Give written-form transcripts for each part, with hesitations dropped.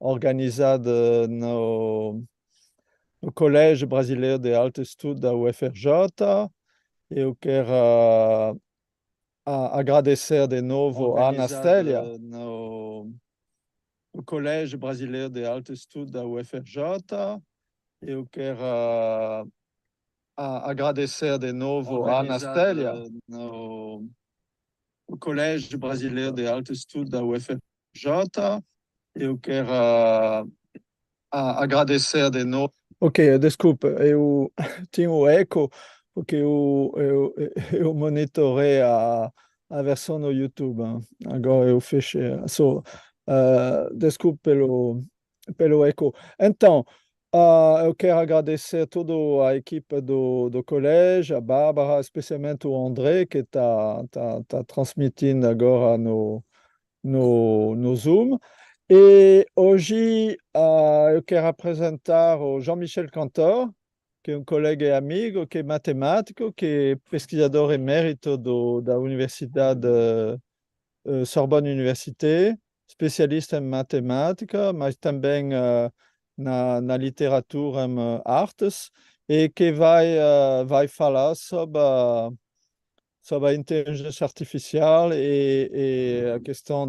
organizado no Colégio Brasileiro de Alto Estudo da UFRJ. Eu quero agradecer de novo a Anastélia, no Colégio Brasileiro de Alto Estudo da UFRJ. Eu quero agradecer de novo a Anastélia, no Colégio Brasileiro de Alto Estudo da UFRJ. Eu quero agradecer de novo. Ok, desculpa, eu tinha o eco, porque eu monitorei a versão no YouTube. Agora eu fechei. Desculpe pelo eco. Então, eu quero agradecer toda a equipe do colégio, a Bárbara, especialmente o André, que está transmitindo agora no Zoom. E hoje eu quero apresentar o Jean-Michel Cantor, que é um colega e amigo, que é matemático, que é pesquisador emérito da Universidade Sorbonne Université, especialista em matemática, mas também na literatura em artes, e que vai falar sobre a inteligência artificial e a questão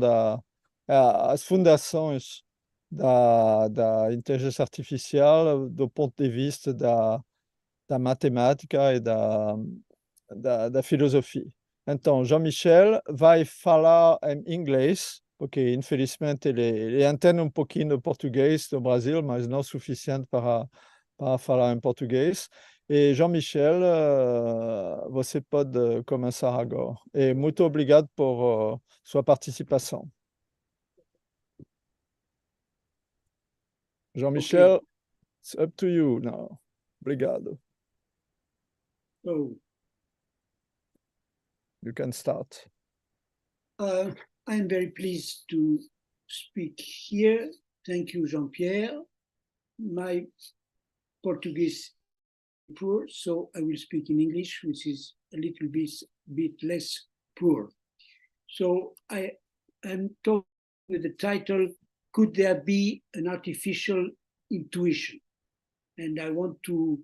as fundações da inteligência artificial do ponto de vista da matemática e da filosofia. Então, Jean-Michel vai falar em inglês, porque infelizmente ele entende um pouquinho do português do Brasil, mas não o suficiente para falar em português. E Jean-Michel, você pode começar agora. E muito obrigado por sua participação. Jean-Michel, Okay. it's up to you now. Obrigado. So, You can start. I'm very pleased to speak here. Thank you, Jean-Pierre. My Portuguese is poor, so I will speak in English, which is a little bit less poor. So I am talking with the title, Could There Be an Artificial Intuition? And I want to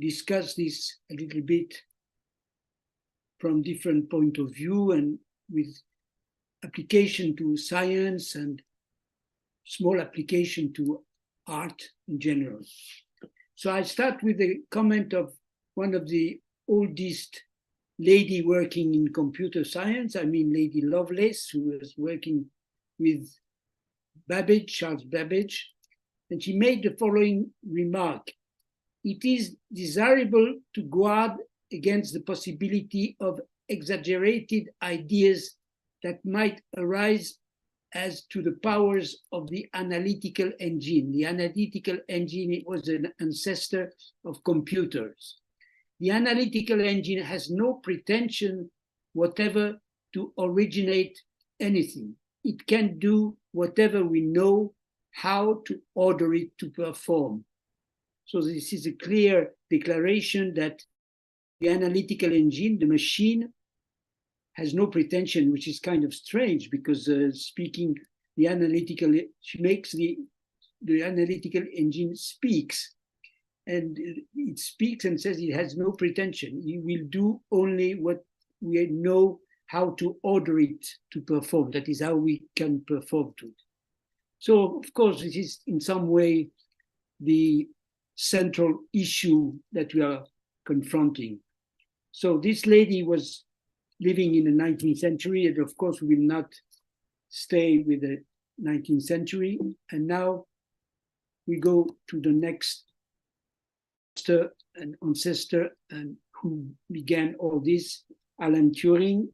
discuss this a little bit from different point of view and with application to science and small application to art in general. So I start with a comment of one of the oldest lady working in computer science, I mean Lady Lovelace, who was working with Babbage, Charles Babbage, and she made the following remark: it is desirable to guard against the possibility of exaggerated ideas that might arise as to the powers of the analytical engine. The analytical engine was an ancestor of computers. The analytical engine has no pretension whatever to originate anything. It can do whatever we know how to order it to perform. So this is a clear declaration that the analytical engine, the machine, has no pretension, which is kind of strange because speaking the analytical, she makes the analytical engine speaks, and it speaks and says it has no pretension. It will do only what we know how to order it to perform. That is how we can perform to it. So of course, this is in some way the central issue that we are confronting. So this lady was living in the 19th century, and of course we will not stay with the 19th century. And now we go to the next ancestor and who began all this, Alan Turing,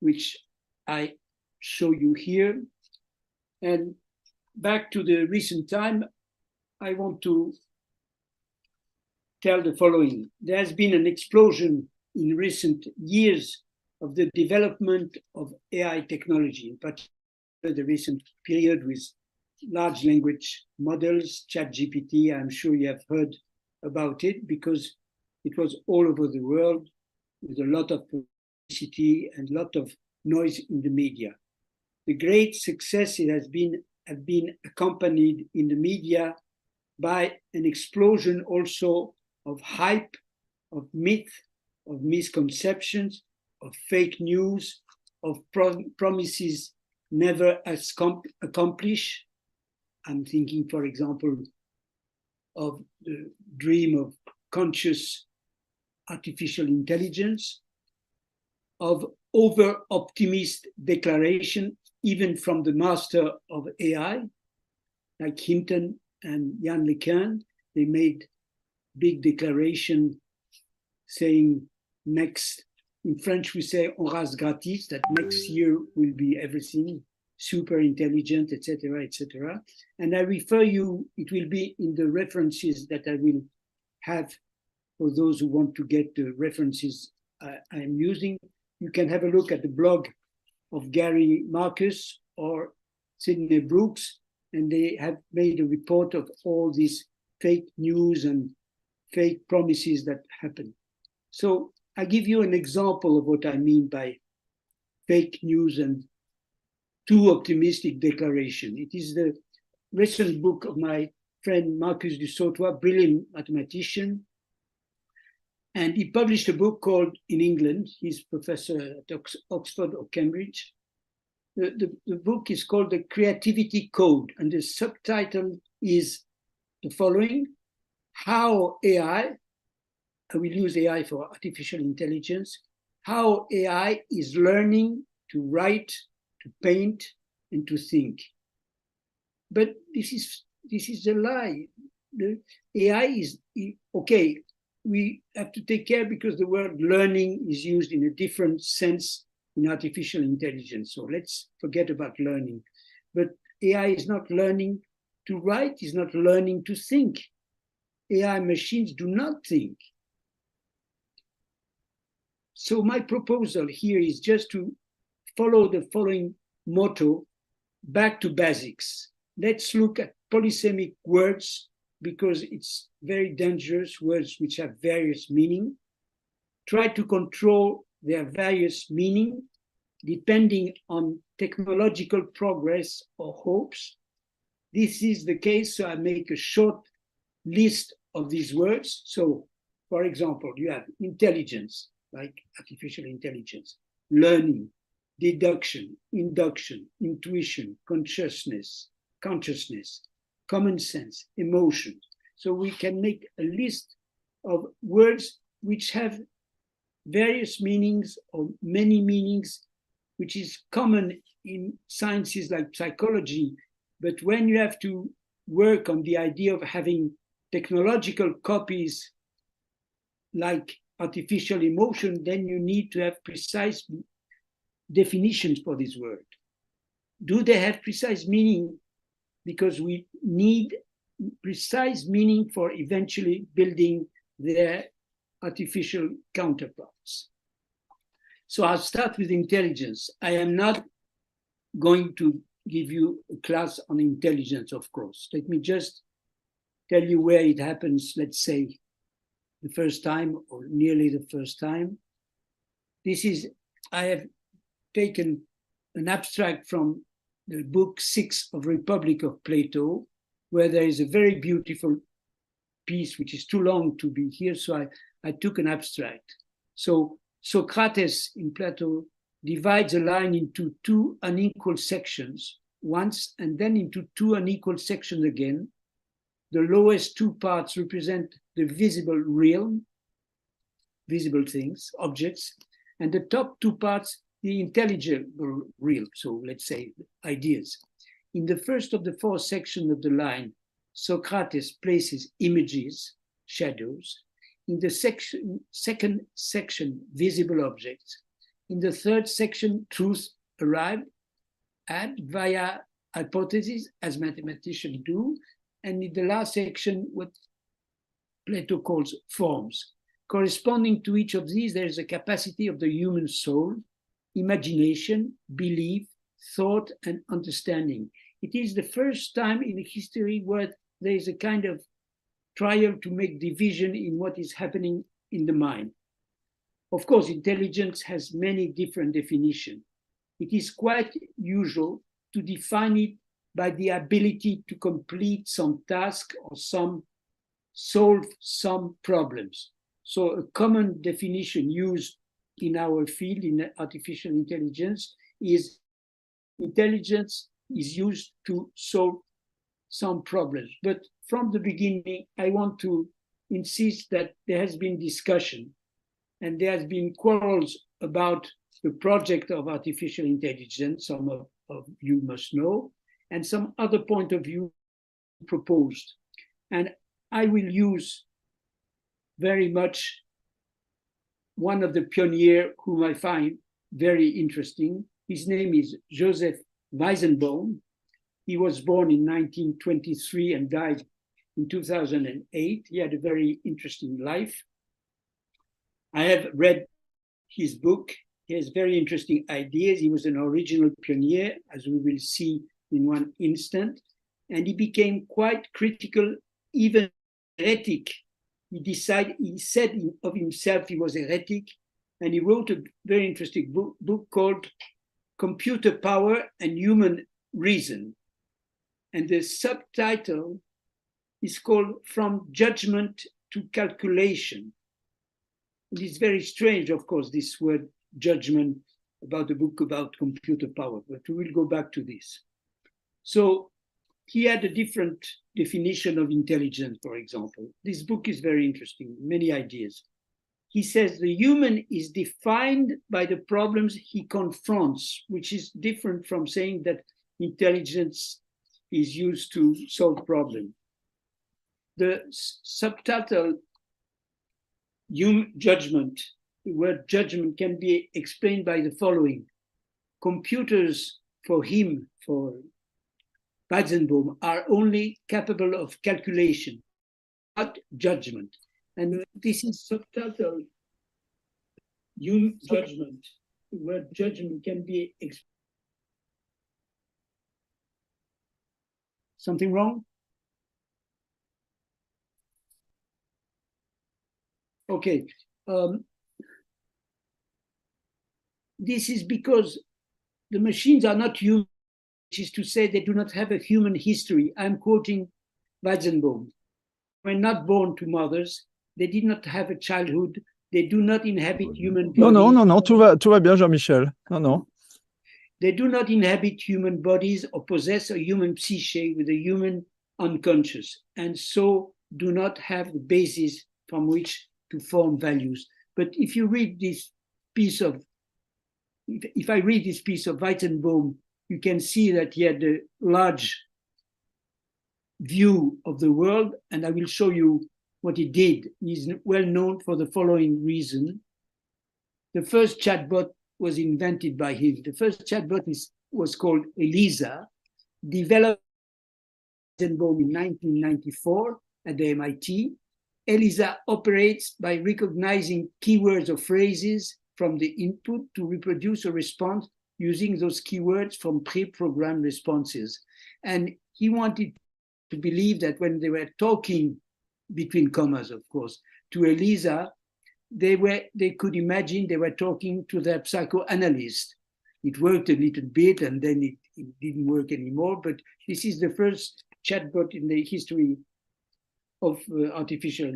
which I show you here. And back to the recent time, I want to tell the following. There has been an explosion in recent years of the development of AI technology, in particular the recent period with large language models, ChatGPT. I'm sure you have heard about it because it was all over the world with a lot of publicity and a lot of noise in the media. The great success it has been have been accompanied in the media by an explosion also of hype, of myth, of misconceptions, of fake news, of promises never accomplished. I'm thinking, for example, of the dream of conscious artificial intelligence, of over-optimist declaration, even from the master of AI, like Hinton and Yann LeCun. They made big declaration saying next, in French we say on rase gratis, that next year will be everything super intelligent, etc., etc. And I refer you, it will be in the references that I will have for those who want to get the references I'm using. You can have a look at the blog of Gary Marcus or Sidney Brooks, and they have made a report of all these fake news and fake promises that happen. So I give you an example of what I mean by fake news and too optimistic declaration. It is the recent book of my friend Marcus du Sautoy, brilliant mathematician. And he published a book called, in England, he's professor at Oxford or Cambridge. The book is called The Creativity Code, and the subtitle is the following: how AI, I will use AI for artificial intelligence, how AI is learning to write, to paint, and to think. But this is a lie. The AI is, okay, we have to take care because the word learning is used in a different sense in artificial intelligence. So let's forget about learning. But AI is not learning to write, is not learning to think. AI machines do not think. So my proposal here is just to follow the following motto: back to basics. Let's look at polysemic words because it's very dangerous, words which have various meaning. Try to control their various meaning depending on technological progress or hopes. This is the case, so I make a short list of these words. So, for example, you have intelligence, like artificial intelligence, learning, deduction, induction, intuition, consciousness, common sense, emotion. So we can make a list of words which have various meanings or many meanings, which is common in sciences like psychology. But when you have to work on the idea of having technological copies like artificial emotion, then you need to have precise definitions for this word. Do they have precise meaning? Because we need precise meaning for eventually building their artificial counterparts. So I'll start with intelligence. I am not going to give you a class on intelligence, of course. Let me just tell you where it happens, let's say, the first time or nearly the first time. I have taken an abstract from the book 6 of Republic of Plato, where there is a very beautiful piece, which is too long to be here, so I took an abstract. So Socrates in Plato divides a line into two unequal sections once, and then into two unequal sections again. The lowest two parts represent the visible realm, visible things, objects, and the top two parts, the intelligible realm, so let's say ideas. In the first of the four sections of the line, Socrates places images, shadows. In the second section, visible objects. In the third section, truth arrived at via hypothesis, as mathematicians do. And in the last section, what Plato calls forms. Corresponding to each of these, there is a capacity of the human soul, imagination, belief, thought, and understanding. It is the first time in history where there is a kind of trial to make division in what is happening in the mind. Of course, intelligence has many different definitions. It is quite usual to define it by the ability to complete some task or solve some problems. So a common definition used in our field in artificial intelligence is intelligence is used to solve some problems. But from the beginning, I want to insist that there has been discussion and there has been quarrels about the project of artificial intelligence, some of you must know, and some other point of view proposed. And I will use very much one of the pioneers whom I find very interesting. His name is Joseph Weizenbaum. He was born in 1923 and died in 2008. He had a very interesting life. I have read his book. He has very interesting ideas. He was an original pioneer, as we will see in one instant. And he became quite critical, even heretic. He said of himself he was heretic, and he wrote a very interesting book called Computer Power and Human Reason. And the subtitle is called From Judgment to Calculation. It is very strange, of course, this word judgment about the book about computer power, but we will go back to this. So he had a different definition of intelligence, for example. This book is very interesting, many ideas. He says the human is defined by the problems he confronts, which is different from saying that intelligence is used to solve problems. The subtitle judgment, the word judgment can be explained by the following. Computers for him, for Weizenbaum, are only capable of calculation, not judgment. And this is subtitle judgment. The word judgment can be explained. Something wrong? Okay. This is because the machines are not human, which is to say they do not have a human history. I'm quoting Weizenbaum. When not born to mothers, they did not have a childhood, they do not inhabit human bodies. Non, tout va bien, Jean-Michel. Non. They do not inhabit human bodies or possess a human psyche with a human unconscious, and so do not have the basis from which to form values. But if you read this piece of, if I read this piece of Weizenbaum, you can see that he had a large view of the world, and I will show you what he did. He's well known for the following reason. The first chatbot was invented by him. The first chatbot was called Eliza, developed by Weizenbaum in 1994 at the MIT. Eliza operates by recognizing keywords or phrases from the input to reproduce a response using those keywords from pre-programmed responses. And he wanted to believe that when they were talking, between commas, of course, to Eliza, they could imagine they were talking to their psychoanalyst. It worked a little bit and then it didn't work anymore, but this is the first chatbot in the history of artificial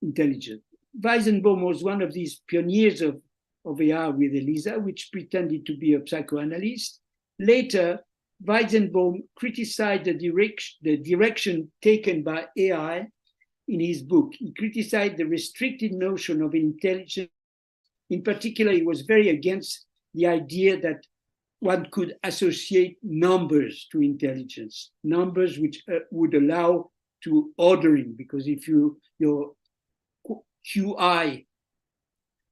intelligence. Weizenbaum was one of these pioneers of AR with Eliza, which pretended to be a psychoanalyst. Later, Weizenbaum criticized the direction taken by AI in his book. He criticized the restricted notion of intelligence. In particular, he was very against the idea that one could associate numbers to intelligence, numbers which would allow to ordering, because if your QI,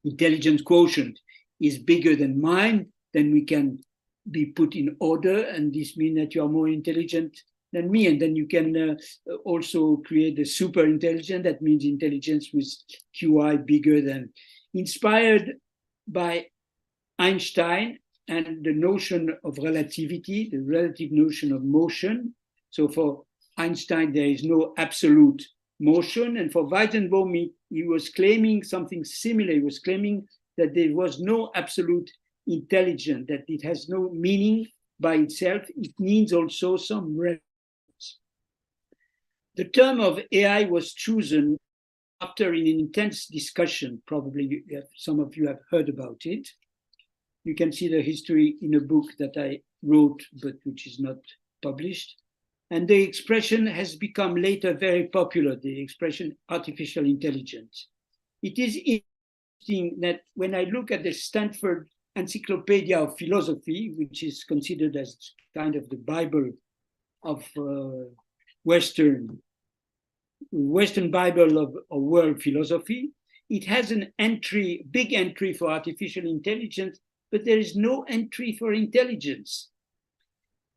intelligence quotient, is bigger than mine, then we can be put in order, and this means that you are more intelligent than me, and then you can also create a super intelligent, that means intelligence with QI bigger than, inspired by Einstein and the notion of relativity, the relative notion of motion. So for Einstein, there is no absolute motion, and for Weizenbaum, he was claiming something similar. He was claiming that there was no absolute intelligence, that it has no meaning by itself, it needs also some reference. The term of AI was chosen after an intense discussion. Probably some of you have heard about it. You can see the history in a book that I wrote, but which is not published. And the expression has become later very popular, the expression artificial intelligence. It is interesting that when I look at the Stanford Encyclopedia of Philosophy, which is considered as kind of the Bible of Western Bible of world philosophy, it has an entry, big entry for artificial intelligence, but there is no entry for intelligence.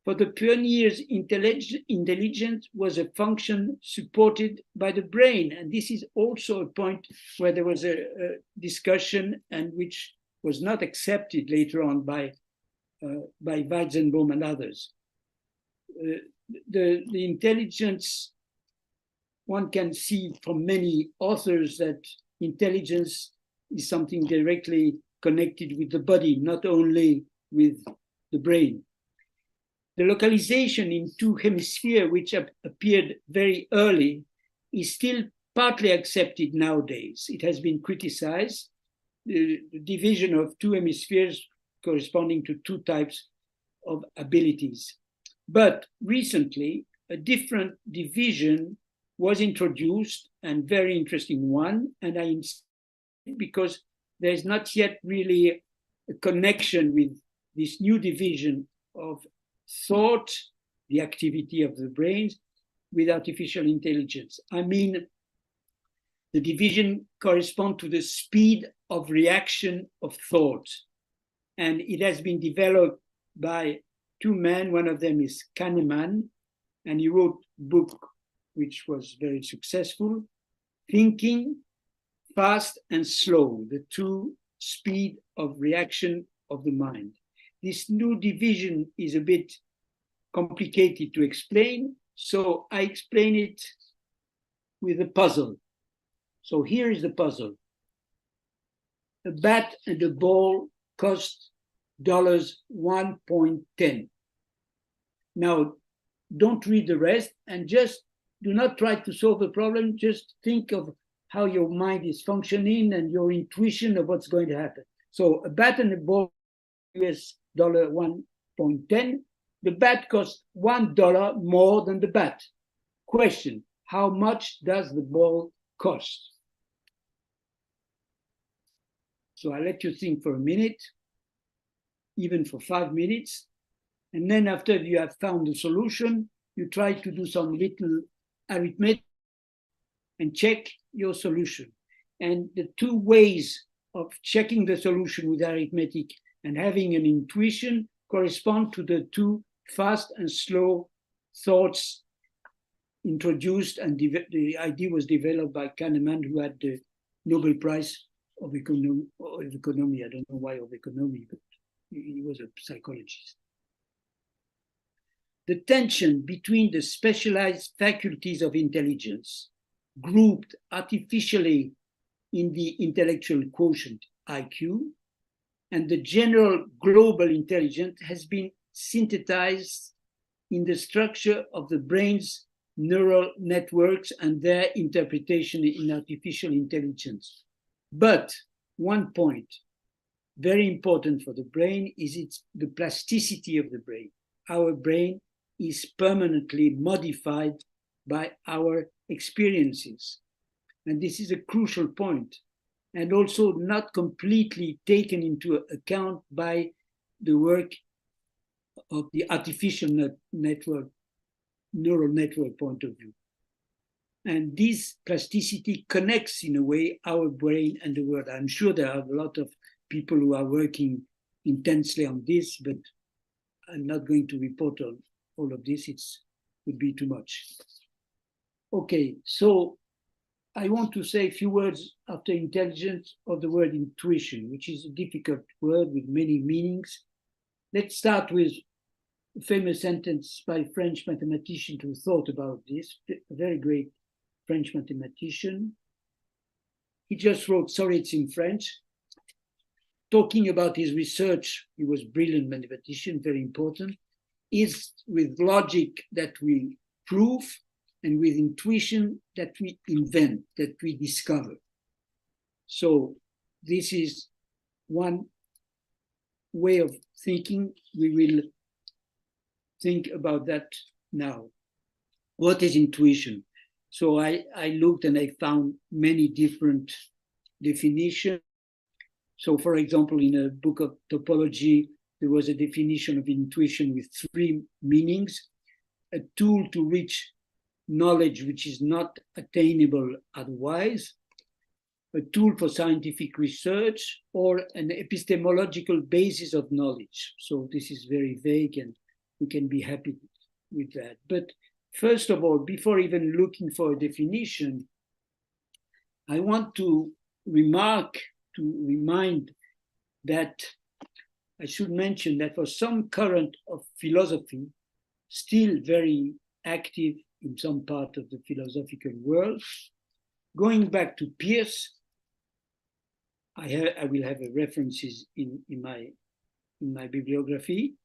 For the pioneers, intelligence was a function supported by the brain. And this is also a point where there was a discussion and which was not accepted later on by Weizenbaum and others. The intelligence, one can see from many authors that intelligence is something directly connected with the body, not only with the brain. The localization in two hemispheres, which appeared very early, is still partly accepted nowadays. It has been criticized, the division of two hemispheres corresponding to two types of abilities. But recently, a different division was introduced, and very interesting one, and I insist because there's not yet really a connection with this new division of thought, the activity of the brains, with artificial intelligence. I mean, the division corresponds to the speed of reaction of thought. And it has been developed by two men. One of them is Kahneman, and he wrote a book which was very successful, Thinking Fast and Slow, the two speed of reaction of the mind. This new division is a bit complicated to explain, so I explain it with a puzzle. So here is the puzzle. A bat and a ball cost $1.10. Now, don't read the rest and just do not try to solve the problem. Just think of how your mind is functioning and your intuition of what's going to happen. So a bat and a ball, US dollar 1.10. The bat costs $1 more than the bat. Question, how much does the ball cost? So I'll let you think for a minute, even for 5 minutes. And then after you have found the solution, you try to do some little arithmetic and check your solution. And the two ways of checking the solution with arithmetic and having an intuition correspond to the two fast and slow thoughts introduced, and the idea was developed by Kahneman, who had the Nobel Prize of economy. I don't know why of economy, but he was a psychologist. The tension between the specialized faculties of intelligence, grouped artificially in the intellectual quotient, IQ, and the general global intelligence has been synthesized in the structure of the brain's neural networks and their interpretation in artificial intelligence. But one point, very important for the brain, is the plasticity of the brain. Our brain is permanently modified by our experiences. And this is a crucial point, and also not completely taken into account by the work of the artificial neural network point of view. And this plasticity connects, in a way, our brain and the world. I'm sure there are a lot of people who are working intensely on this, but I'm not going to report on all of this. It would be too much. Okay, so I want to say a few words after intelligence of the word intuition, which is a difficult word with many meanings. Let's start with a famous sentence by a French mathematician who thought about this, a very great French mathematician. He just wrote, sorry, it's in French, talking about his research. He was a brilliant mathematician, very important. is with logic that we prove, and with intuition that we invent, that we discover. So this is one way of thinking. We will think about that now. What is intuition? So I looked and I found many different definitions. So for example, in a book of topology, there was a definition of intuition with 3 meanings: a tool to reach knowledge which is not attainable otherwise, a tool for scientific research, or an epistemological basis of knowledge. So this is very vague, and we can be happy with that. But first of all, before even looking for a definition, I want to remind that I should mention that for some current of philosophy, still very active in some part of the philosophical world, going back to Peirce, I will have references in my bibliography.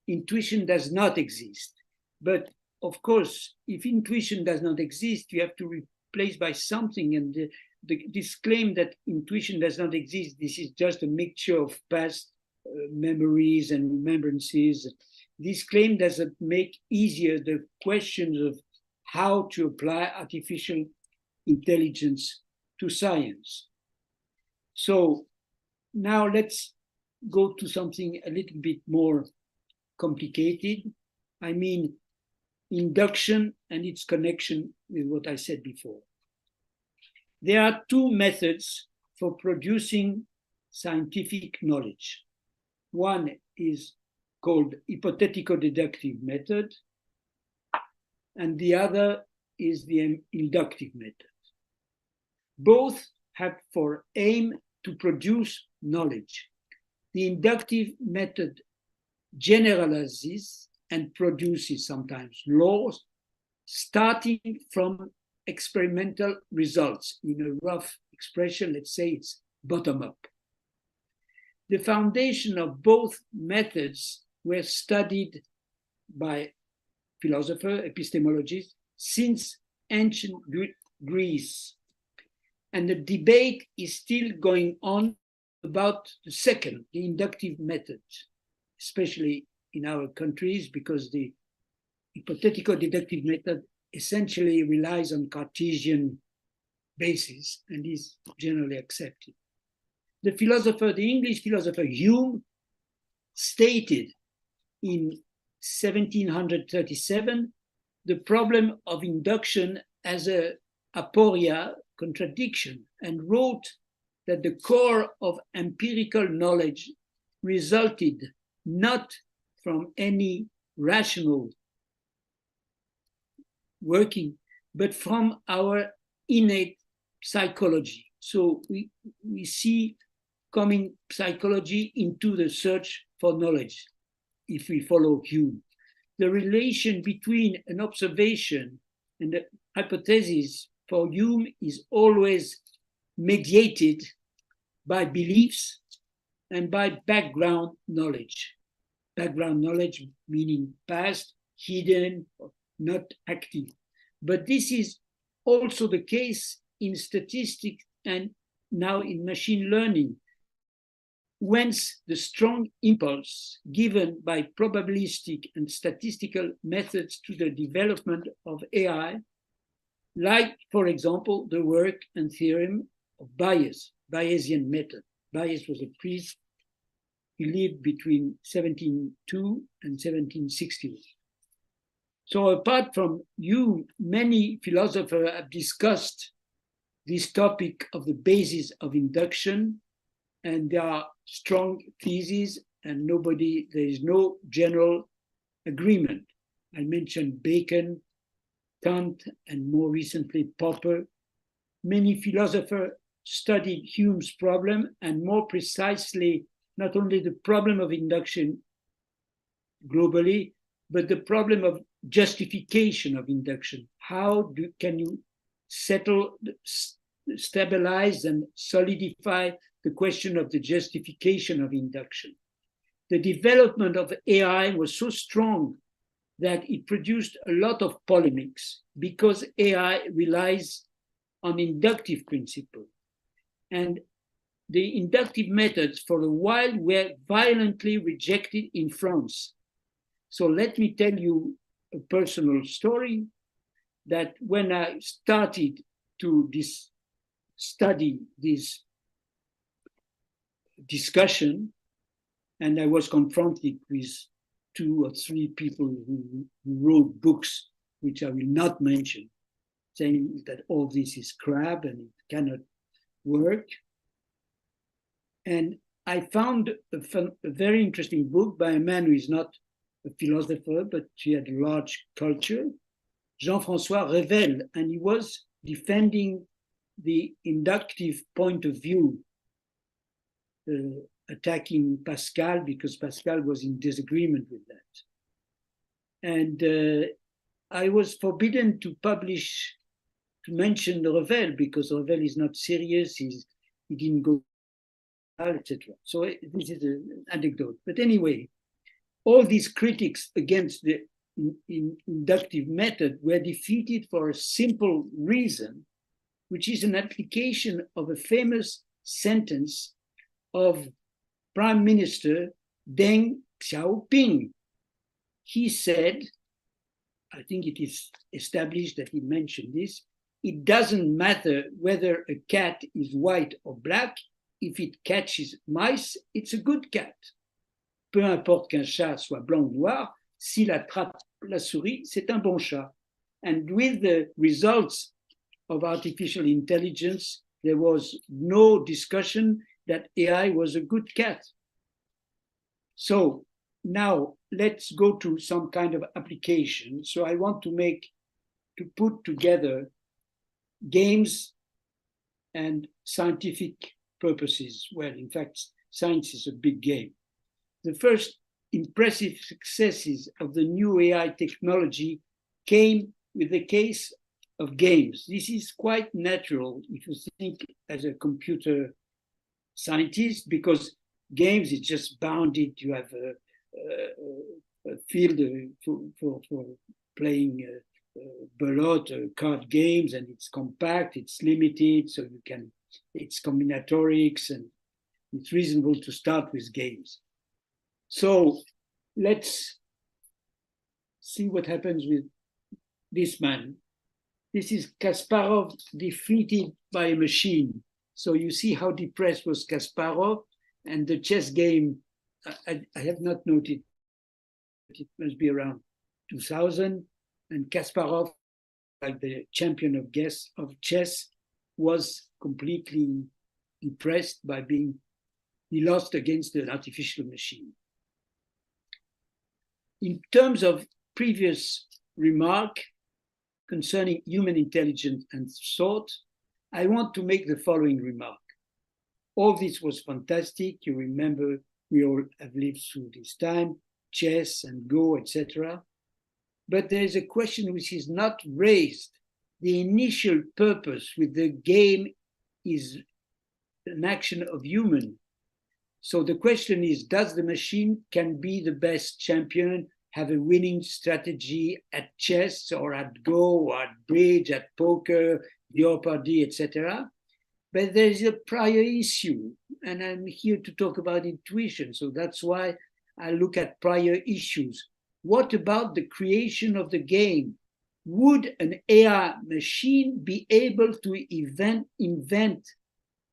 Intuition does not exist. But of course, if intuition does not exist, you have to replace by something. And this claim that intuition does not exist, this is just a mixture of past memories and remembrances. This claim doesn't make easier the questions of how to apply artificial intelligence to science. So now let's go to something a little bit more complicated. I mean, induction and its connection with what I said before. There are 2 methods for producing scientific knowledge. One is called hypothetico-deductive method, and the other is the inductive method. Both have for aim to produce knowledge. The inductive method generalizes and produces sometimes laws, starting from experimental results. In a rough expression, let's say it's bottom-up. The foundation of both methods were studied by philosophers, epistemologists, since ancient Greece. And the debate is still going on about the second, the inductive method, especially in our countries, because the hypothetico-deductive method essentially relies on Cartesian basis and is generally accepted. The English philosopher Hume stated in 1737 the problem of induction as a aporia, contradiction, and wrote that the core of empirical knowledge resulted not from any rational working, but from our innate psychology. So we see coming psychology into the search for knowledge, if we follow Hume. The relation between an observation and the hypothesis for Hume is always mediated by beliefs and by background knowledge. Background knowledge meaning past, hidden, or not active. But this is also the case in statistics and now in machine learning, whence the strong impulse given by probabilistic and statistical methods to the development of AI, like, for example, the work and theorem of Bayesian method. Bayes was a priest. He lived between 1702 and 1761. So apart from Hume, many philosophers have discussed this topic of the basis of induction, and there are strong theses, and there is no general agreement. I mentioned Bacon, Kant, and more recently Popper. Many philosophers studied Hume's problem, and more precisely, not only the problem of induction globally, but the problem of justification of induction. How can you stabilize and solidify the question of the justification of induction? The development of AI was so strong that it produced a lot of polemics because AI relies on inductive principle. And the inductive methods for a while were violently rejected in France. So let me tell you a personal story that when I started to study this discussion, and I was confronted with 2 or 3 people who wrote books, which I will not mention, saying that all this is crap and it cannot work. And I found a very interesting book by a man who is not a philosopher, but he had a large culture, Jean-François Revel, and he was defending the inductive point of view, attacking Pascal because Pascal was in disagreement with that. And I was forbidden to mention Revel because Revel is not serious, he didn't go, etc. So this is an anecdote. But anyway, all these critics against the inductive method were defeated for a simple reason, which is an application of a famous sentence of Prime Minister Deng Xiaoping. He said, I think it is established that he mentioned this, it doesn't matter whether a cat is white or black, if it catches mice, it's a good cat. Peu importe qu'un chat soit blanc ou noir, s'il attrape la souris, c'est un bon chat. And with the results of artificial intelligence, there was no discussion that AI was a good cat. So now let's go to some kind of application. So I want to put together games and scientific purposes. Well, in fact, science is a big game. The first impressive successes of the new AI technology came with the case of games. This is quite natural if you think as a computer scientist, because games is just bounded. You have a field for playing belote card games, and it's compact, it's limited, so it's combinatorics, and it's reasonable to start with games. So let's see what happens with this man. This is Kasparov defeated by a machine. So you see how depressed was Kasparov, and the chess game, I have not noted, it must be around 2000, and Kasparov, like the champion of chess, was completely depressed by he lost against an artificial machine. In terms of previous remark concerning human intelligence and thought, I want to make the following remark. All this was fantastic. You remember we all have lived through this time, chess and Go, etc. But there is a question which is not raised. The initial purpose with the game is an action of human. So the question is, does the machine can be the best champion, have a winning strategy at chess or at Go or at bridge, at poker, Jeopardy, etc.? But there is a prior issue, and I'm here to talk about intuition. So that's why I look at prior issues. What about the creation of the game? Would an AI machine be able to invent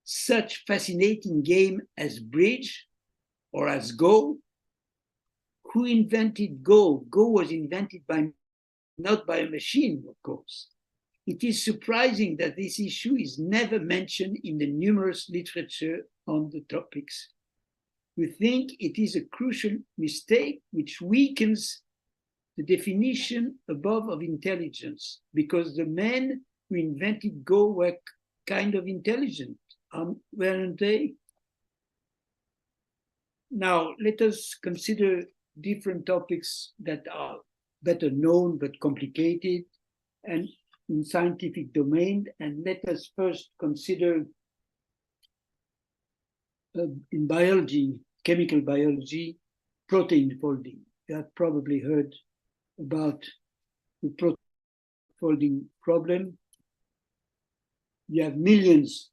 such fascinating game as bridge or as Go? Who invented Go? Go was invented not by a machine, of course. It is surprising that this issue is never mentioned in the numerous literature on the topics. We think it is a crucial mistake which weakens the definition above of intelligence, because the men who invented Go were kind of intelligent, weren't they? Now, let us consider different topics that are better known but complicated and in scientific domain. And let us first consider in biology, chemical biology, protein folding. You have probably heard about the protein folding problem. You have millions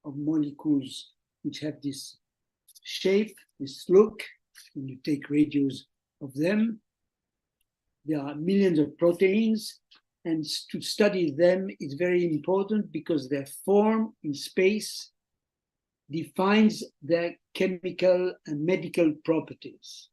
of molecules which have this shape, this look, when you take radios of them. There are millions of proteins, and to study them is very important because their form in space defines their chemical and medical properties.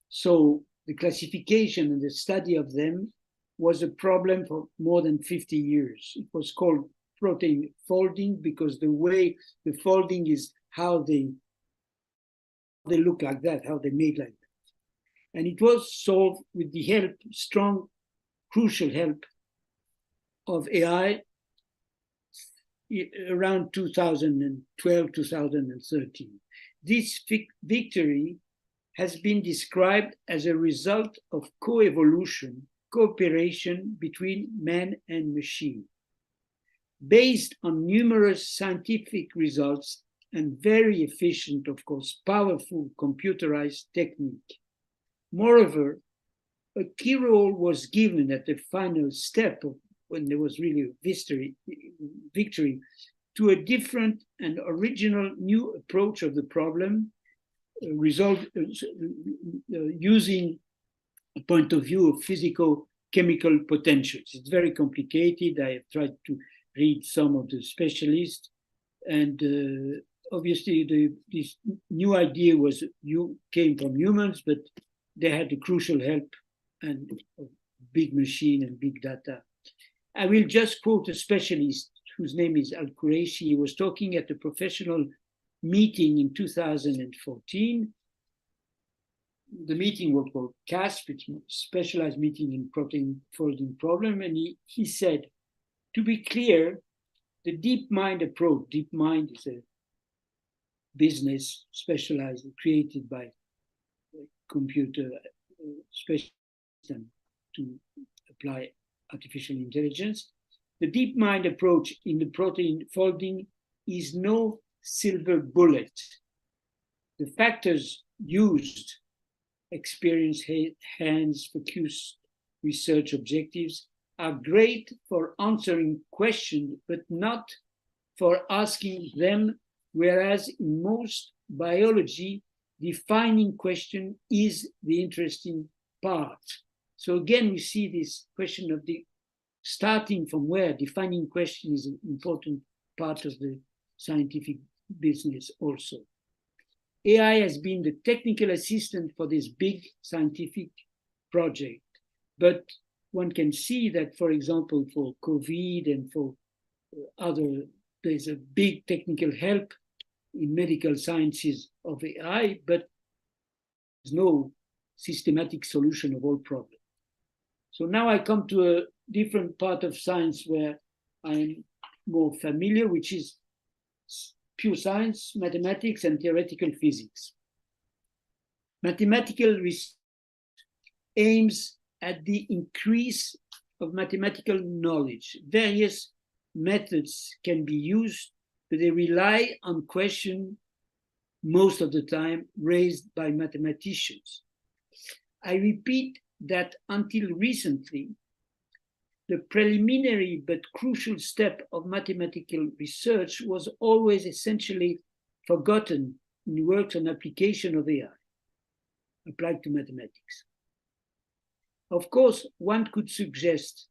So the classification and the study of them was a problem for more than 50 years. It was called protein folding because the way the folding is how they look like that, how they made like that. And it was solved with the help, strong, crucial help of AI around 2012, 2013. This victory has been described as a result of co-evolution, cooperation between man and machine, based on numerous scientific results and very efficient, of course, powerful computerized technique. Moreover, a key role was given at the final step of when there was really a victory to a different and original new approach of the problem, using a point of view of physico-chemical potentials. It's very complicated. I have tried to read some of the specialists, and obviously this new idea came from humans, but they had the crucial help and big machine and big data. I will just quote a specialist whose name is Al-Qureshi. He was talking at a professional meeting in 2014. The meeting was called CASP, it's a specialized meeting in protein folding problem. And he said, to be clear, the DeepMind approach, DeepMind is a business specialized, created by computer specialists to apply artificial intelligence. The DeepMind approach in the protein folding is no silver bullet. The factors used, experience, hands, focused research objectives, are great for answering questions, but not for asking them, whereas in most biology, defining question is the interesting part. So again, we see this question of the starting from where, defining question is an important part of the scientific business also. AI has been the technical assistant for this big scientific project, but one can see that, for example, for COVID and for there's a big technical help in medical sciences of AI, but there's no systematic solution of all problems. So now I come to a different part of science where I'm more familiar, which is pure science, mathematics, and theoretical physics. Mathematical research aims at the increase of mathematical knowledge. Various methods can be used, but they rely on questions most of the time raised by mathematicians. I repeat that until recently, the preliminary but crucial step of mathematical research was always essentially forgotten in works on application of AI applied to mathematics. Of course, one could suggest,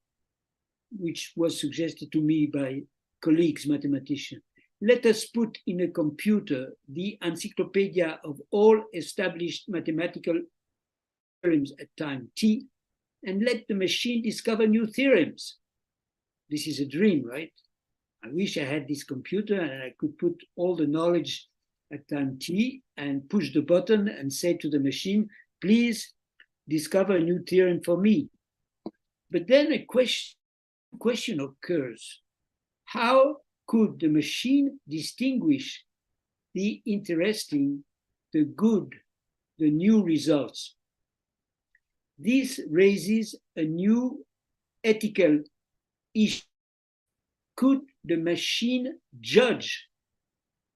which was suggested to me by colleagues, mathematicians, let us put in a computer the encyclopedia of all established mathematical theorems at time t, and let the machine discover new theorems. This is a dream, right? I wish I had this computer and I could put all the knowledge at time t and push the button and say to the machine, please discover a new theorem for me. But then a question occurs. How could the machine distinguish the interesting, the good, the new results? This raises a new ethical issue. Could the machine judge?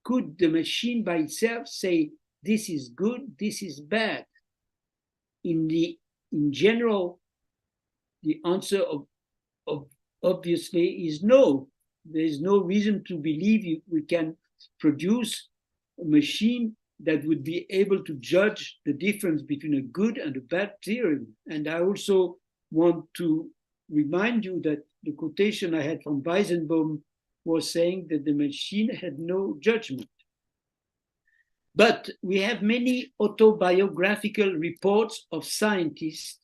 Could the machine by itself say, this is good, this is bad? In the in general, the answer of obviously is no. There is no reason to believe we can produce a machine that would be able to judge the difference between a good and a bad theorem. And I also want to remind you that the quotation I had from Weizenbaum was saying that the machine had no judgment. But we have many autobiographical reports of scientists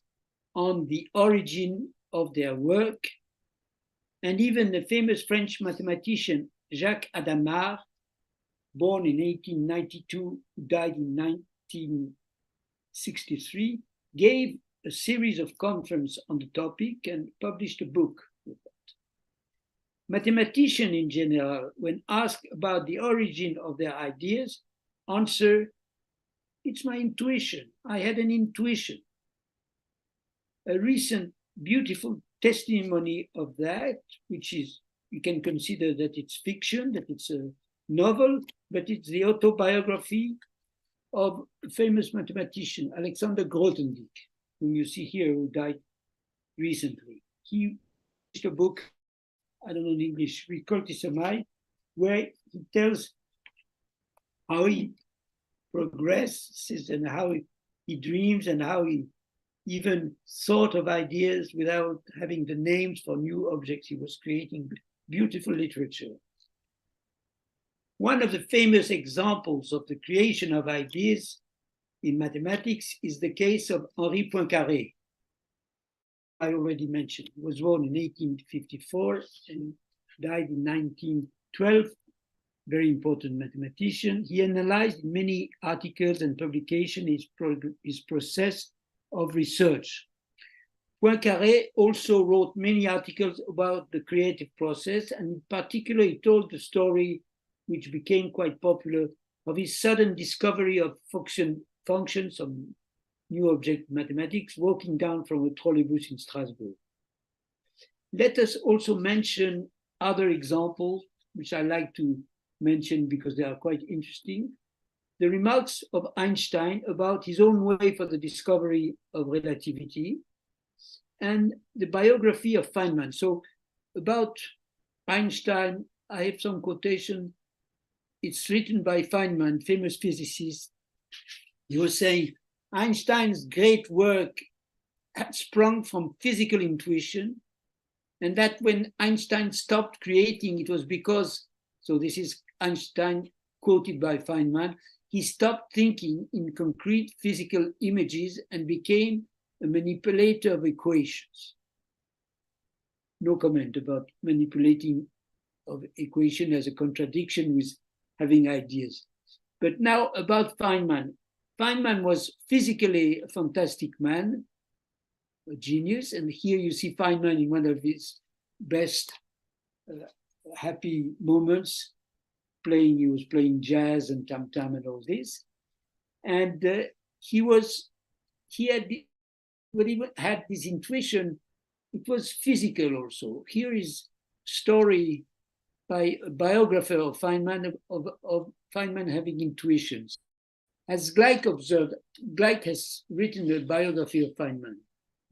on the origin of their work. And even the famous French mathematician Jacques Hadamard, born in 1892, died in 1963, gave a series of conferences on the topic and published a book with that. Mathematicians in general, when asked about the origin of their ideas, answer, it's my intuition. I had an intuition. A recent beautiful testimony of that, which is, you can consider that it's fiction, that it's a novel, but it's the autobiography of a famous mathematician, Alexander Grothendieck, whom you see here, who died recently. He published a book, I don't know in English, Recultisamai, where he tells how he progresses and how he dreams and how he even thought of ideas without having the names for new objects. He was creating beautiful literature. One of the famous examples of the creation of ideas in mathematics is the case of Henri Poincaré. I already mentioned, he was born in 1854 and died in 1912. Very important mathematician. He analyzed in many articles and publications his process of research. Poincaré also wrote many articles about the creative process, and in particular, he told the story, which became quite popular, of his sudden discovery of functions of new object mathematics, walking down from a trolleybus in Strasbourg. Let us also mention other examples, which I like to mention because they are quite interesting. The remarks of Einstein about his own way for the discovery of relativity, and the biography of Feynman. So about Einstein, I have some quotation. It's written by Feynman, famous physicist. He was saying, Einstein's great work had sprung from physical intuition, and that when Einstein stopped creating, it was because, so this is Einstein quoted by Feynman, he stopped thinking in concrete physical images and became a manipulator of equations. No comment about manipulating of equation as a contradiction with having ideas. But now about Feynman. Feynman was physically a fantastic man, a genius, and here you see Feynman in one of his best happy moments. He was playing jazz and tam-tam and all this. And when he had this intuition, it was physical also. Here is a story by a biographer of Feynman, of Feynman having intuitions. As Gleich observed, Gleich has written a biography of Feynman.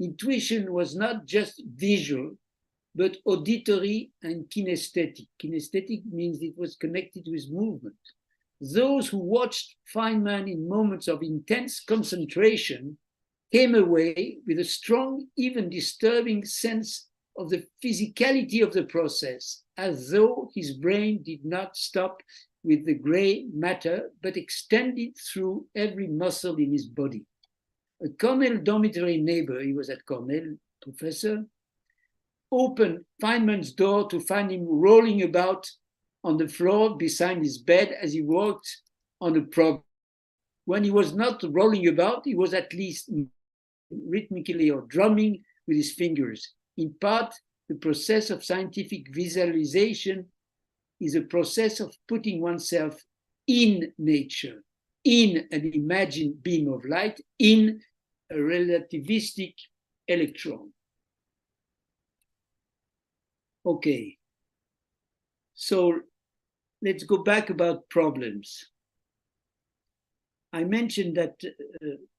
Intuition was not just visual, but auditory and kinesthetic. Kinesthetic means it was connected with movement. Those who watched Feynman in moments of intense concentration came away with a strong, even disturbing sense of the physicality of the process, as though his brain did not stop with the gray matter, but extended through every muscle in his body. A Cornell dormitory neighbor, he was at Cornell, professor, opened Feynman's door to find him rolling about on the floor beside his bed as he worked on a problem. When he was not rolling about, he was at least rhythmically or drumming with his fingers. In part, the process of scientific visualization is a process of putting oneself in nature, in an imagined beam of light, in a relativistic electron. Okay, so let's go back about problems. I mentioned that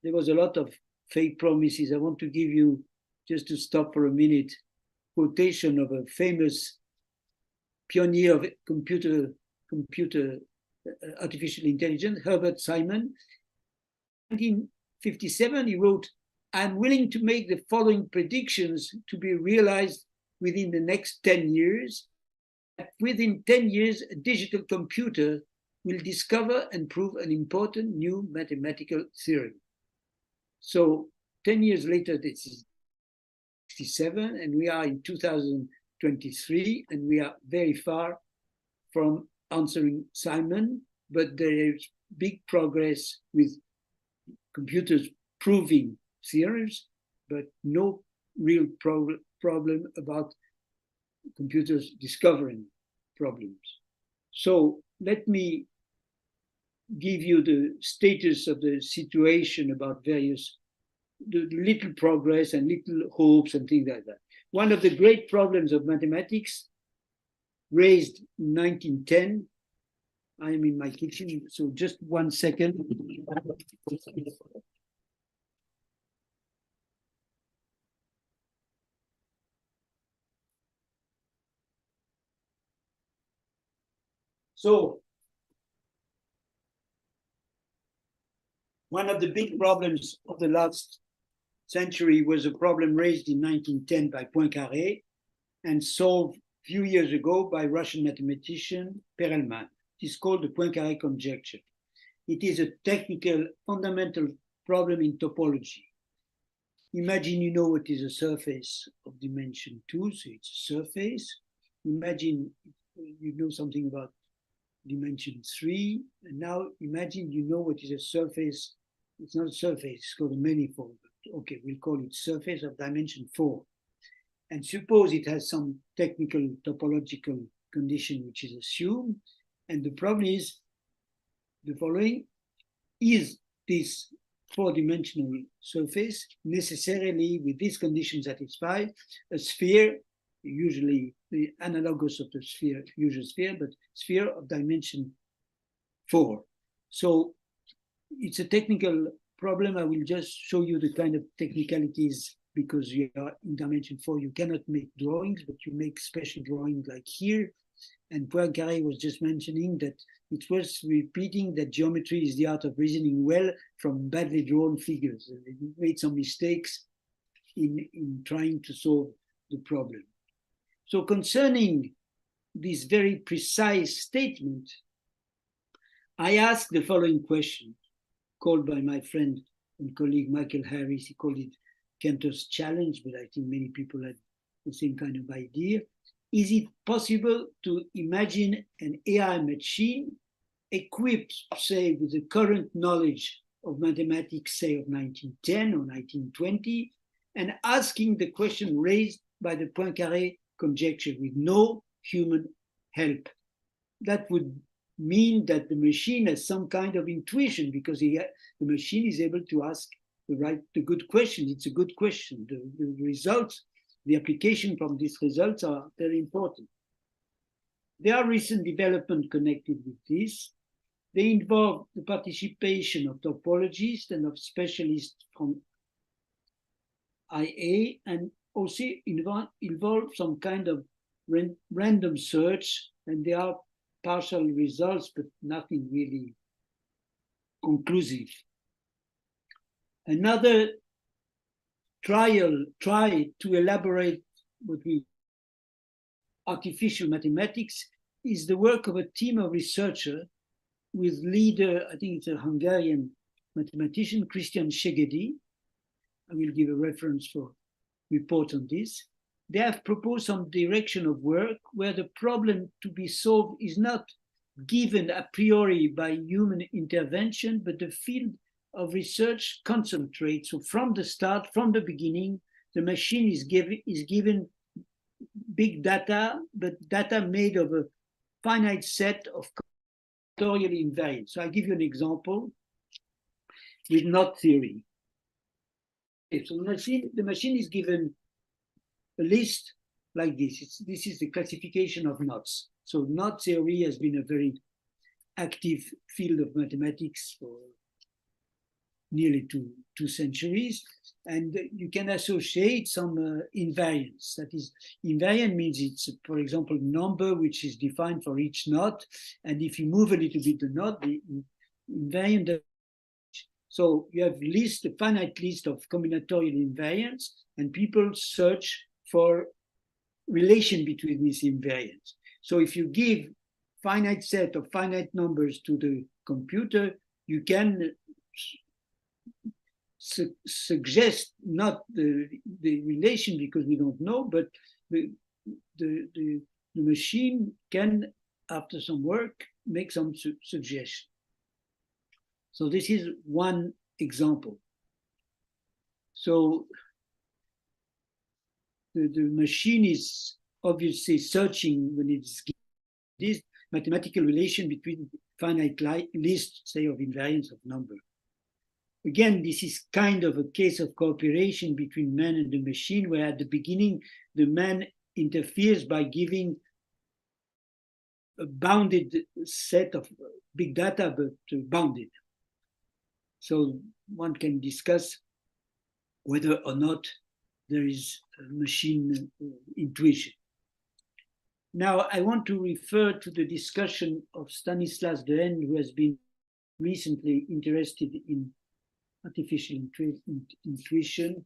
there was a lot of fake promises, I want to give you, just to stop for a minute, quotation of a famous pioneer of artificial intelligence, Herbert Simon. In 1957, he wrote, "I'm willing to make the following predictions to be realized within the next 10 years. Within 10 years, a digital computer will discover and prove an important new mathematical theorem." So 10 years later, this is 67, and we are in 2023, and we are very far from answering Simon, but there is big progress with computers proving theorems, but no real problem about computers discovering problems. So let me give you the status of the situation about various the little progress and little hopes and things like that. One of the great problems of mathematics raised in 1910, I am in my kitchen, so just 1 second. So, one of the big problems of the last century was a problem raised in 1910 by Poincaré and solved a few years ago by Russian mathematician Perelman. It is called the Poincaré conjecture. It is a technical, fundamental problem in topology. Imagine you know what is a surface of dimension 2, so it's a surface. Imagine you know something about dimension 3, and now imagine you know what is a surface. It's not a surface, it's called a manifold. Okay, we'll call it surface of dimension 4. And suppose it has some technical topological condition which is assumed. And the problem is the following: is this 4-dimensional surface necessarily, with this condition satisfied, a sphere, usually the analogous of the sphere, usual sphere, but sphere of dimension 4. So it's a technical problem. I will just show you the kind of technicalities, because you are in dimension 4, you cannot make drawings, but you make special drawings like here. And Poincaré was just mentioning that it was repeating that geometry is the art of reasoning well from badly drawn figures. And they made some mistakes in trying to solve the problem. So concerning this very precise statement, I asked the following question, called by my friend and colleague Michael Harris. He called it Cantor's challenge, but I think many people had the same kind of idea. Is it possible to imagine an AI machine equipped, say, with the current knowledge of mathematics, say, of 1910 or 1920, and asking the question raised by the Poincaré conjecture with no human help? That would mean that the machine has some kind of intuition, because the machine is able to ask the good question. It's a good question. The results, the application from these results are very important. There are recent developments connected with this. They involve the participation of topologists and of specialists from IA, and also involve some kind of random search, and there are partial results, but nothing really conclusive. Another try to elaborate what we artificial mathematics is the work of a team of researchers with leader, I think it's a Hungarian mathematician, Christian Szegedy. I will give a reference for report on this. They have proposed some direction of work where the problem to be solved is not given a priori by human intervention, but the field of research concentrates. So from the start, from the beginning, the machine is given big data, but data made of a finite set of factorial invariants. So I'll give you an example with knot theory. Okay, so the machine is given a list like this. This is the classification of knots. So knot theory has been a very active field of mathematics for nearly two centuries. And you can associate some invariance. That is, invariant means it's, for example, number which is defined for each knot. And if you move a little bit the knot, the invariant. So you have a finite list of combinatorial invariants, and people search for relation between these invariants. So if you give finite set of finite numbers to the computer, you can suggest not the relation because we don't know, but the machine can, after some work, make some suggestion. So this is one example. So the machine is obviously searching when it's this mathematical relation between finite list, say, of invariants of number. Again, this is kind of a case of cooperation between man and the machine, where at the beginning, the man interferes by giving a bounded set of big data, but bounded. So one can discuss whether or not there is machine intuition. Now, I want to refer to the discussion of Stanislas Dehaene, who has been recently interested in artificial intuition.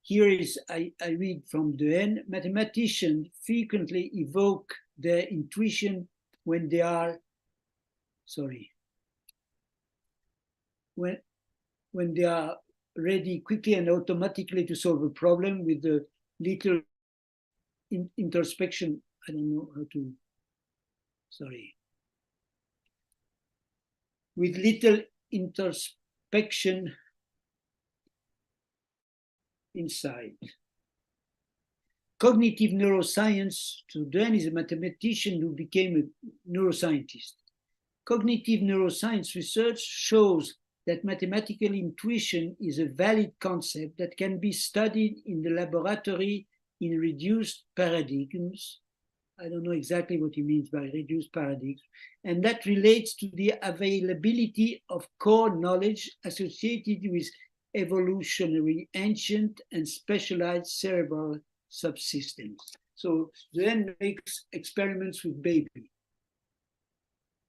Here is, I read from Dehaene, mathematicians frequently evoke their intuition when they are, when they are ready quickly and automatically to solve a problem with the little introspection. I don't know how to, with little introspection inside. Cognitive neuroscience, to Dehaene, is a mathematician who became a neuroscientist. Cognitive neuroscience research shows that mathematical intuition is a valid concept that can be studied in the laboratory in reduced paradigms. I don't know exactly what he means by reduced paradigms. And that relates to the availability of core knowledge associated with evolutionary ancient and specialized cerebral subsystems. So Dehaene makes experiments with baby.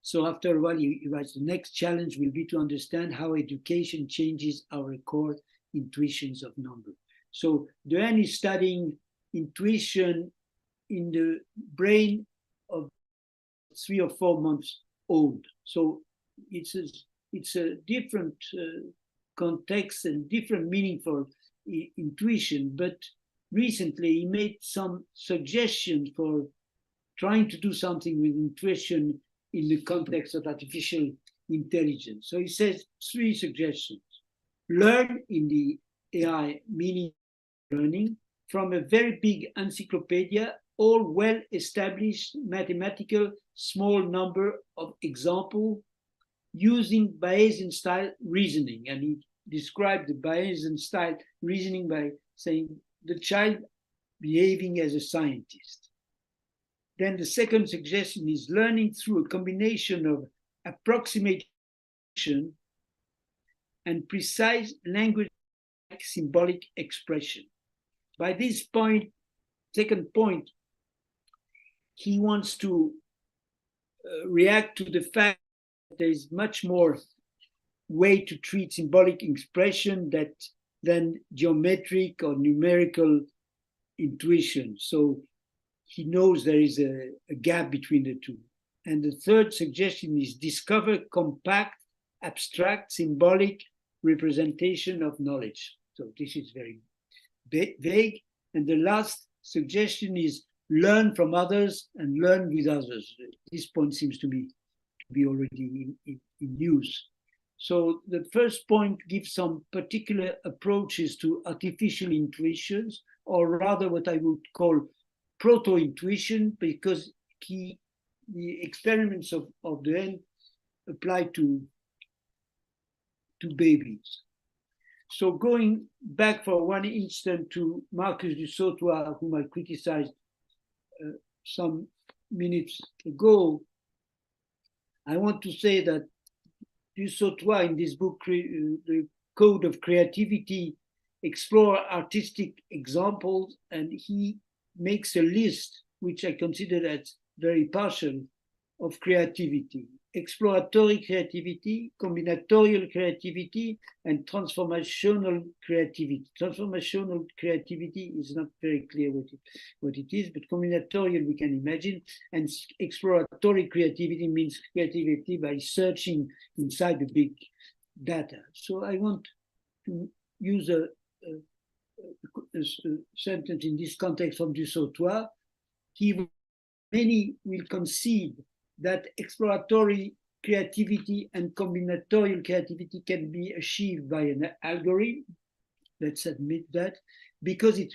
So after a while, he writes, the next challenge will be to understand how education changes our core intuitions of number. So Dehaene is studying intuition in the brain of 3 or 4 months old. So it's a different context and different meaning for intuition. But recently, he made some suggestions for trying to do something with intuition in the context of artificial intelligence. So he says 3 suggestions. Learn in the AI meaning learning from a very big encyclopedia, all well-established mathematical small number of examples using Bayesian-style reasoning. And he described the Bayesian-style reasoning by saying the child behaving as a scientist. Then the second suggestion is learning through a combination of approximation and precise language symbolic expression. By this point, second point, he wants to react to the fact that there is much more way to treat symbolic expression than geometric or numerical intuition. So he knows there is a gap between the two. And the third suggestion is discover compact, abstract, symbolic representation of knowledge. So this is very vague. And the last suggestion is learn from others and learn with others. This point seems to be already in use. So the first point gives some particular approaches to artificial intuitions, or rather what I would call proto-intuition, because the experiments of Dehaene apply to babies. So going back for one instant to Marcus du Sautoy, whom I criticized some minutes ago, I want to say that du Sautoy in this book, The code of creativity, explore artistic examples, and he makes a list, which I consider as very partial, of creativity: exploratory creativity, combinatorial creativity, and transformational creativity. Transformational creativity is not very clear what it is, but combinatorial we can imagine, and exploratory creativity means creativity by searching inside the big data. So I want to use a sentence in this context from Du Sautoy. Many will concede that exploratory creativity and combinatorial creativity can be achieved by an algorithm. Let's admit that, because it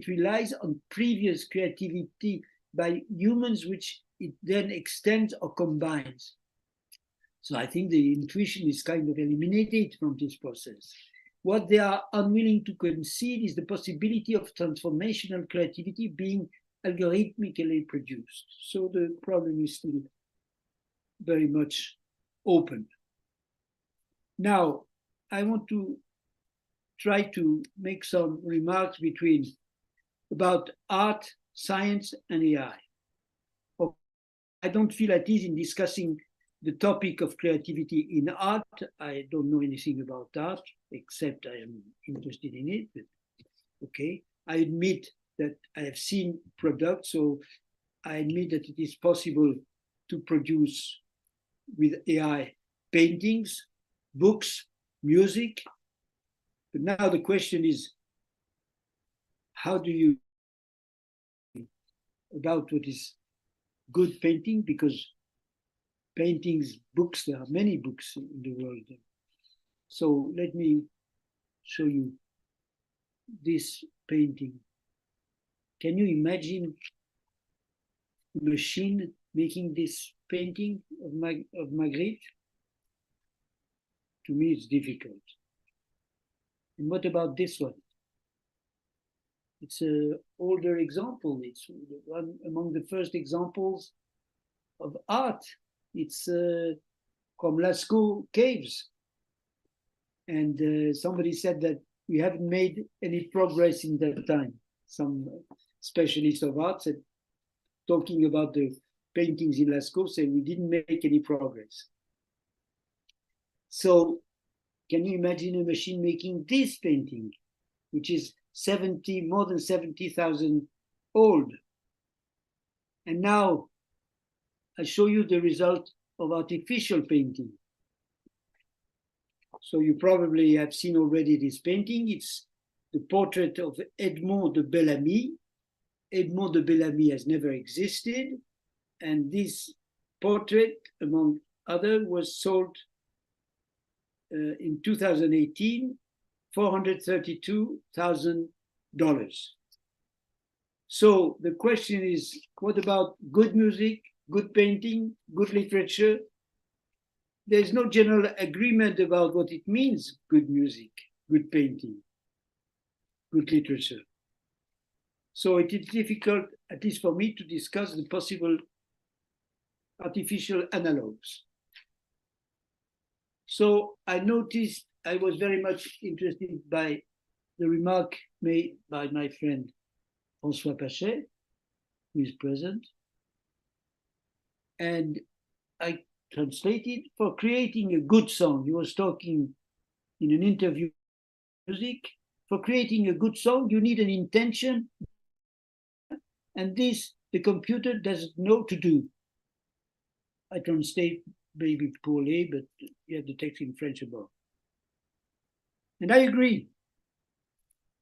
relies on previous creativity by humans, which it then extends or combines. So I think the intuition is kind of eliminated from this process. What they are unwilling to concede is the possibility of transformational creativity being algorithmically produced. So the problem is still very much open. Now, I want to try to make some remarks about art, science, and AI. I don't feel at ease in discussing the topic of creativity in art. I don't know anything about art, except I am interested in it, but okay. I admit that I have seen products, so I admit that it is possible to produce with AI paintings, books, music. But now the question is, how do you about what is good painting? Because paintings, books, there are many books in the world. So let me show you this painting. Can you imagine a machine making this painting of Magritte? To me, it's difficult. And what about this one? It's an older example. It's one among the first examples of art. It's from Lascaux Caves. And somebody said that we haven't made any progress in that time. Some specialists of art said, talking about the paintings in Lascaux, said we didn't make any progress. So can you imagine a machine making this painting, which is more than 70,000 old? And now I show you the result of artificial painting. So you probably have seen already this painting. It's the portrait of Edmond de Bellamy. Edmond de Bellamy has never existed. And this portrait, among others, was sold in 2018, $432,000. So the question is, what about good music, good painting, good literature? There's no general agreement about what it means, good music, good painting, good literature. So it is difficult, at least for me, to discuss the possible artificial analogs. So I noticed, I was very much interested by the remark made by my friend François Pachet, who is present. And I translated, for creating a good song. He was talking in an interview music. For creating a good song, you need an intention. And this, the computer doesn't know to do. I translate maybe poorly, but you have the text in French above. And I agree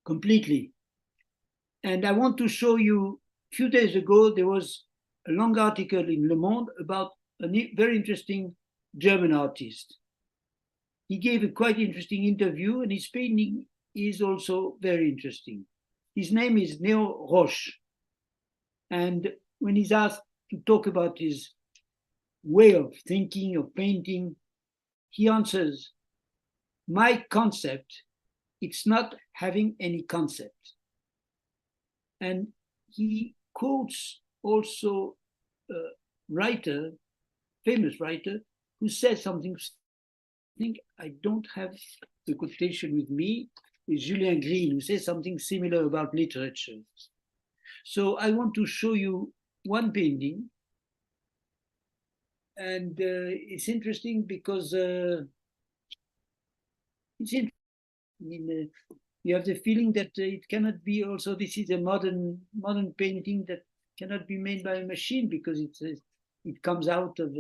completely. And I want to show you, a few days ago, there was a long article in Le Monde about a very interesting German artist. He gave a quite interesting interview, and his painting is also very interesting. His name is Neo Roche. And when he's asked to talk about his way of thinking, of painting, he answers, my concept, it's not having any concept. And he quotes also a writer, famous writer, who says something, I think I don't have the quotation with me is Julien Green, who says something similar about literature. So I want to show you one painting, and it's interesting because you have the feeling that it cannot be also, this is a modern painting that cannot be made by a machine because it comes out of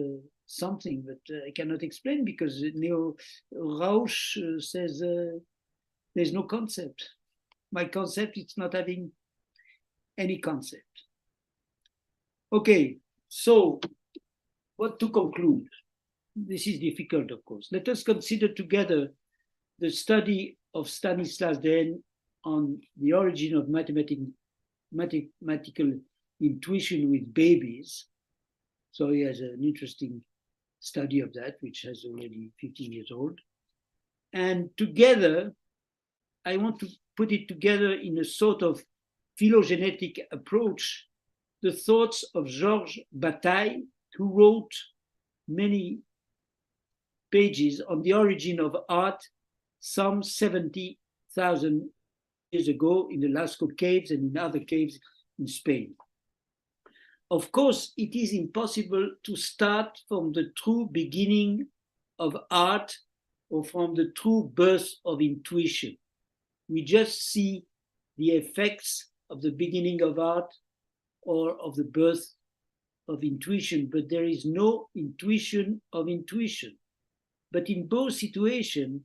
something that I cannot explain, because Neo Rausch says there's no concept. My concept, it's not having any concept. Okay, so what to conclude? This is difficult, of course. Let us consider together the study of Stanislas Dehaene on the origin of mathematical intuition with babies. So he has an interesting study of that, which has already 15 years old. And together, I want to put it together in a sort of phylogenetic approach, the thoughts of Georges Bataille, who wrote many pages on the origin of art some 70,000 years ago in the Lascaux caves and in other caves in Spain. Of course, it is impossible to start from the true beginning of art or from the true birth of intuition. We just see the effects of the beginning of art or of the birth of intuition, but there is no intuition of intuition. But in both situations,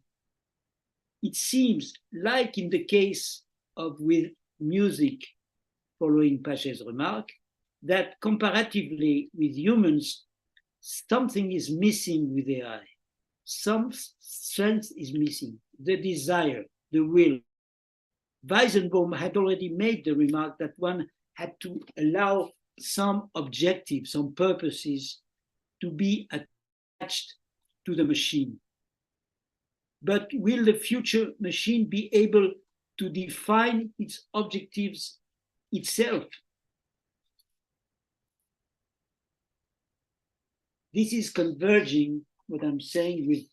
it seems like in the case of with music, following Paget's remark, that comparatively with humans, something is missing with AI. Some strength is missing, the desire, the will. Weizenbaum had already made the remark that one had to allow some objectives, some purposes to be attached to the machine. But will the future machine be able to define its objectives itself? This is converging, what I'm saying, with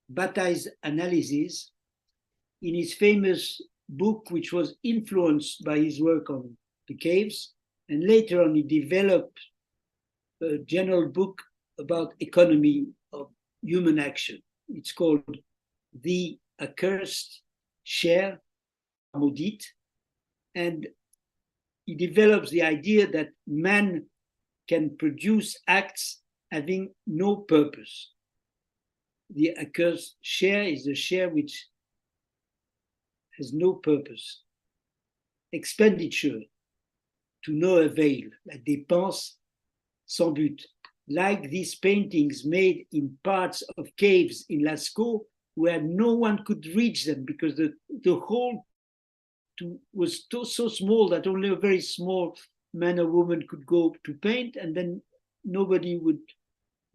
Bataille's analysis in his famous book, which was influenced by his work on the caves. And later on, he developed a general book about economy of human action. It's called The Accursed Share, Maudite. And he develops the idea that man can produce acts having no purpose. The accursed share is the share which has no purpose. Expenditure to no avail, la dépense sans but. Like these paintings made in parts of caves in Lascaux where no one could reach them because the hole was so small that only a very small man or woman could go to paint, and then nobody would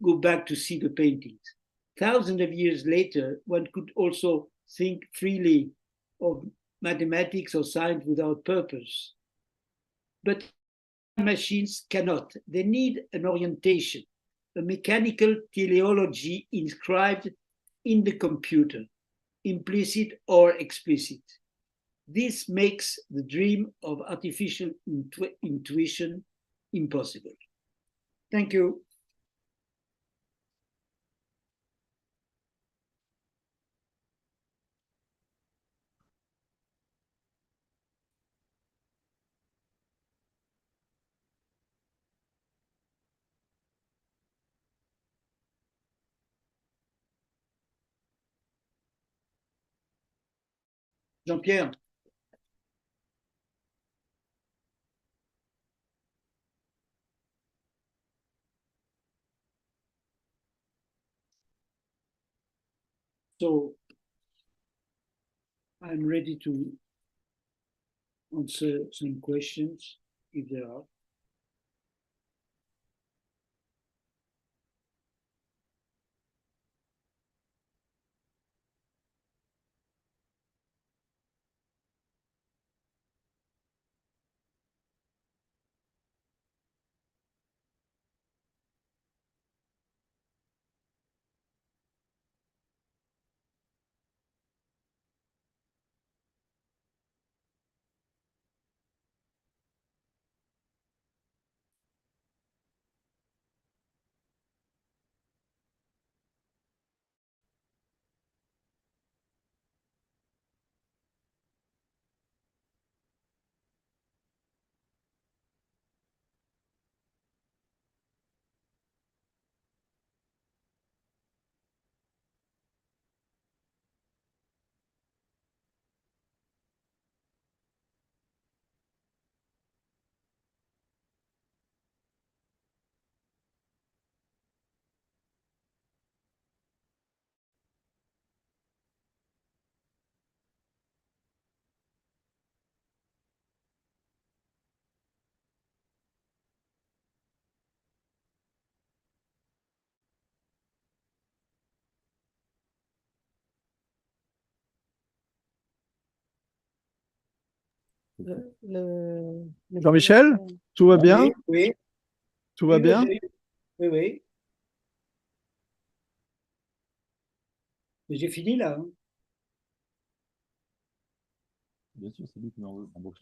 go back to see the paintings. Thousands of years later, one could also think freely of mathematics or science without purpose. But machines cannot. They need an orientation, a mechanical teleology inscribed in the computer, implicit or explicit. This makes the dream of artificial intuition impossible. Thank you. Jean-Pierre. So I'm ready to answer some questions if there are. Jean-Michel, tout va bien? Oui, oui, Tout va bien? oui, oui. Mais j'ai fini là. Hein. Bien sûr, c'est lui qui m'embauche.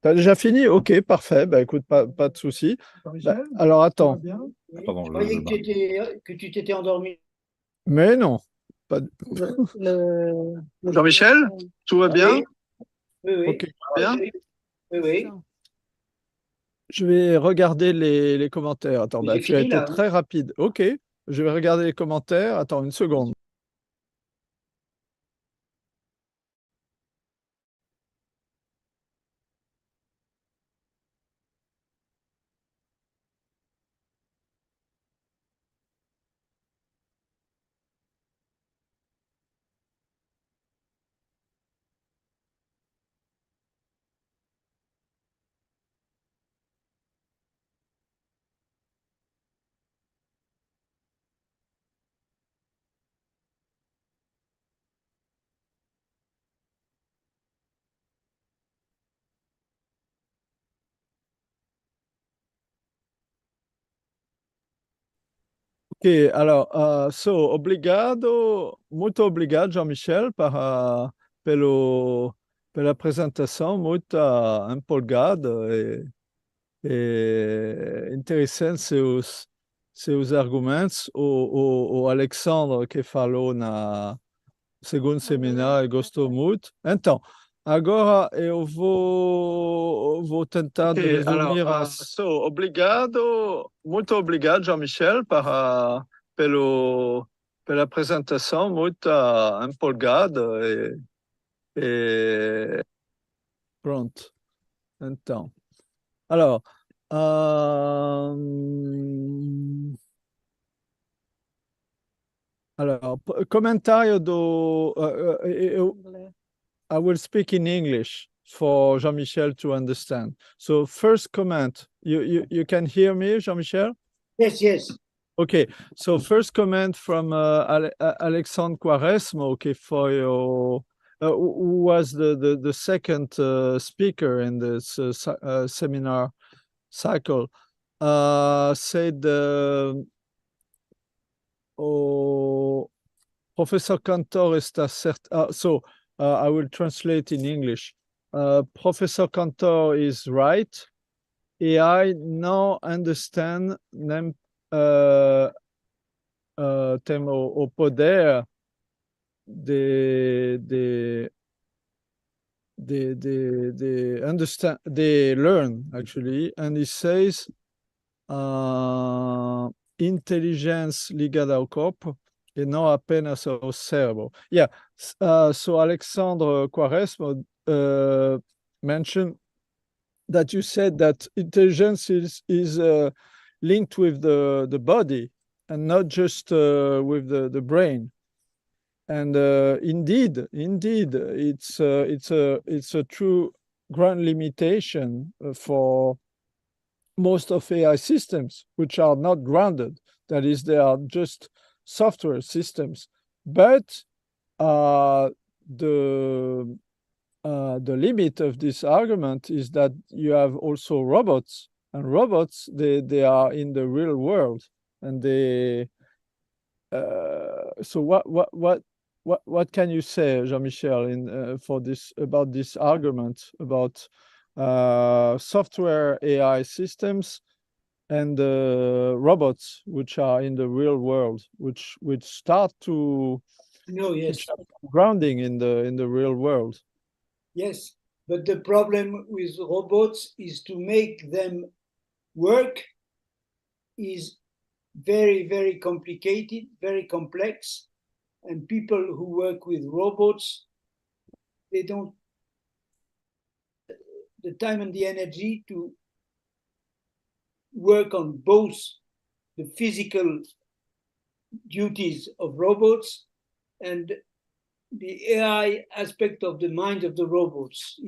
T'as déjà fini? Ok, parfait. Bah écoute, pas de souci. Bah, alors attends. Oui. Pardon, Je croyais que tu t'étais endormi. Mais non. Jean-Michel, tout va bien? Oui, oui, oui. Ok, tout va bien. Oui, oui. Je vais regarder les commentaires. Attends, Mais bah, j'ai tu as fini été là. Hein. très rapide. Ok, je vais regarder les commentaires. Attends une seconde. Ok, alors, muito obrigado, Jean-Michel, pela apresentação muito empolgada e interessante seus argumentos. O Alexandre que falou na segundo seminário gostou muito. Então, agora eu vou tentar de resumir as... muito obrigado, Jean-Michel, pela apresentação muito empolgada e pronto. Então, alors, comentário do... I will speak in English for Jean-Michel to understand. So first comment, you can hear me, Jean-Michel? Yes, yes. Okay, so first comment from Alexandre Quaresma, okay, for your, who was the second speaker in this seminar cycle, said, Professor Cantor está certo. I will translate in English. Professor Cantor is right. AI não understand nem tem o poder de understand, they learn actually, and he says inteligência ligada ao corpo e não apenas ao cérebro. Yeah, so Alexandre Quaresma mentioned that you said that intelligence is linked with the body and not just with the brain. And indeed, it's a true grand limitation for most of AI systems, which are not grounded. That is, they are just software systems. But the limit of this argument is that you have also robots, and robots they are in the real world, and they. So what can you say, Jean-Michel, in for this about this argument about software AI systems and robots which are in the real world, which start to Yes. grounding in the real world? Yes, but the problem with robots is to make them work is very, very complicated, very complex. And people who work with robots, they don't the time and the energy to work on both the physical duties of robots and the AI aspect of the mind of the robots.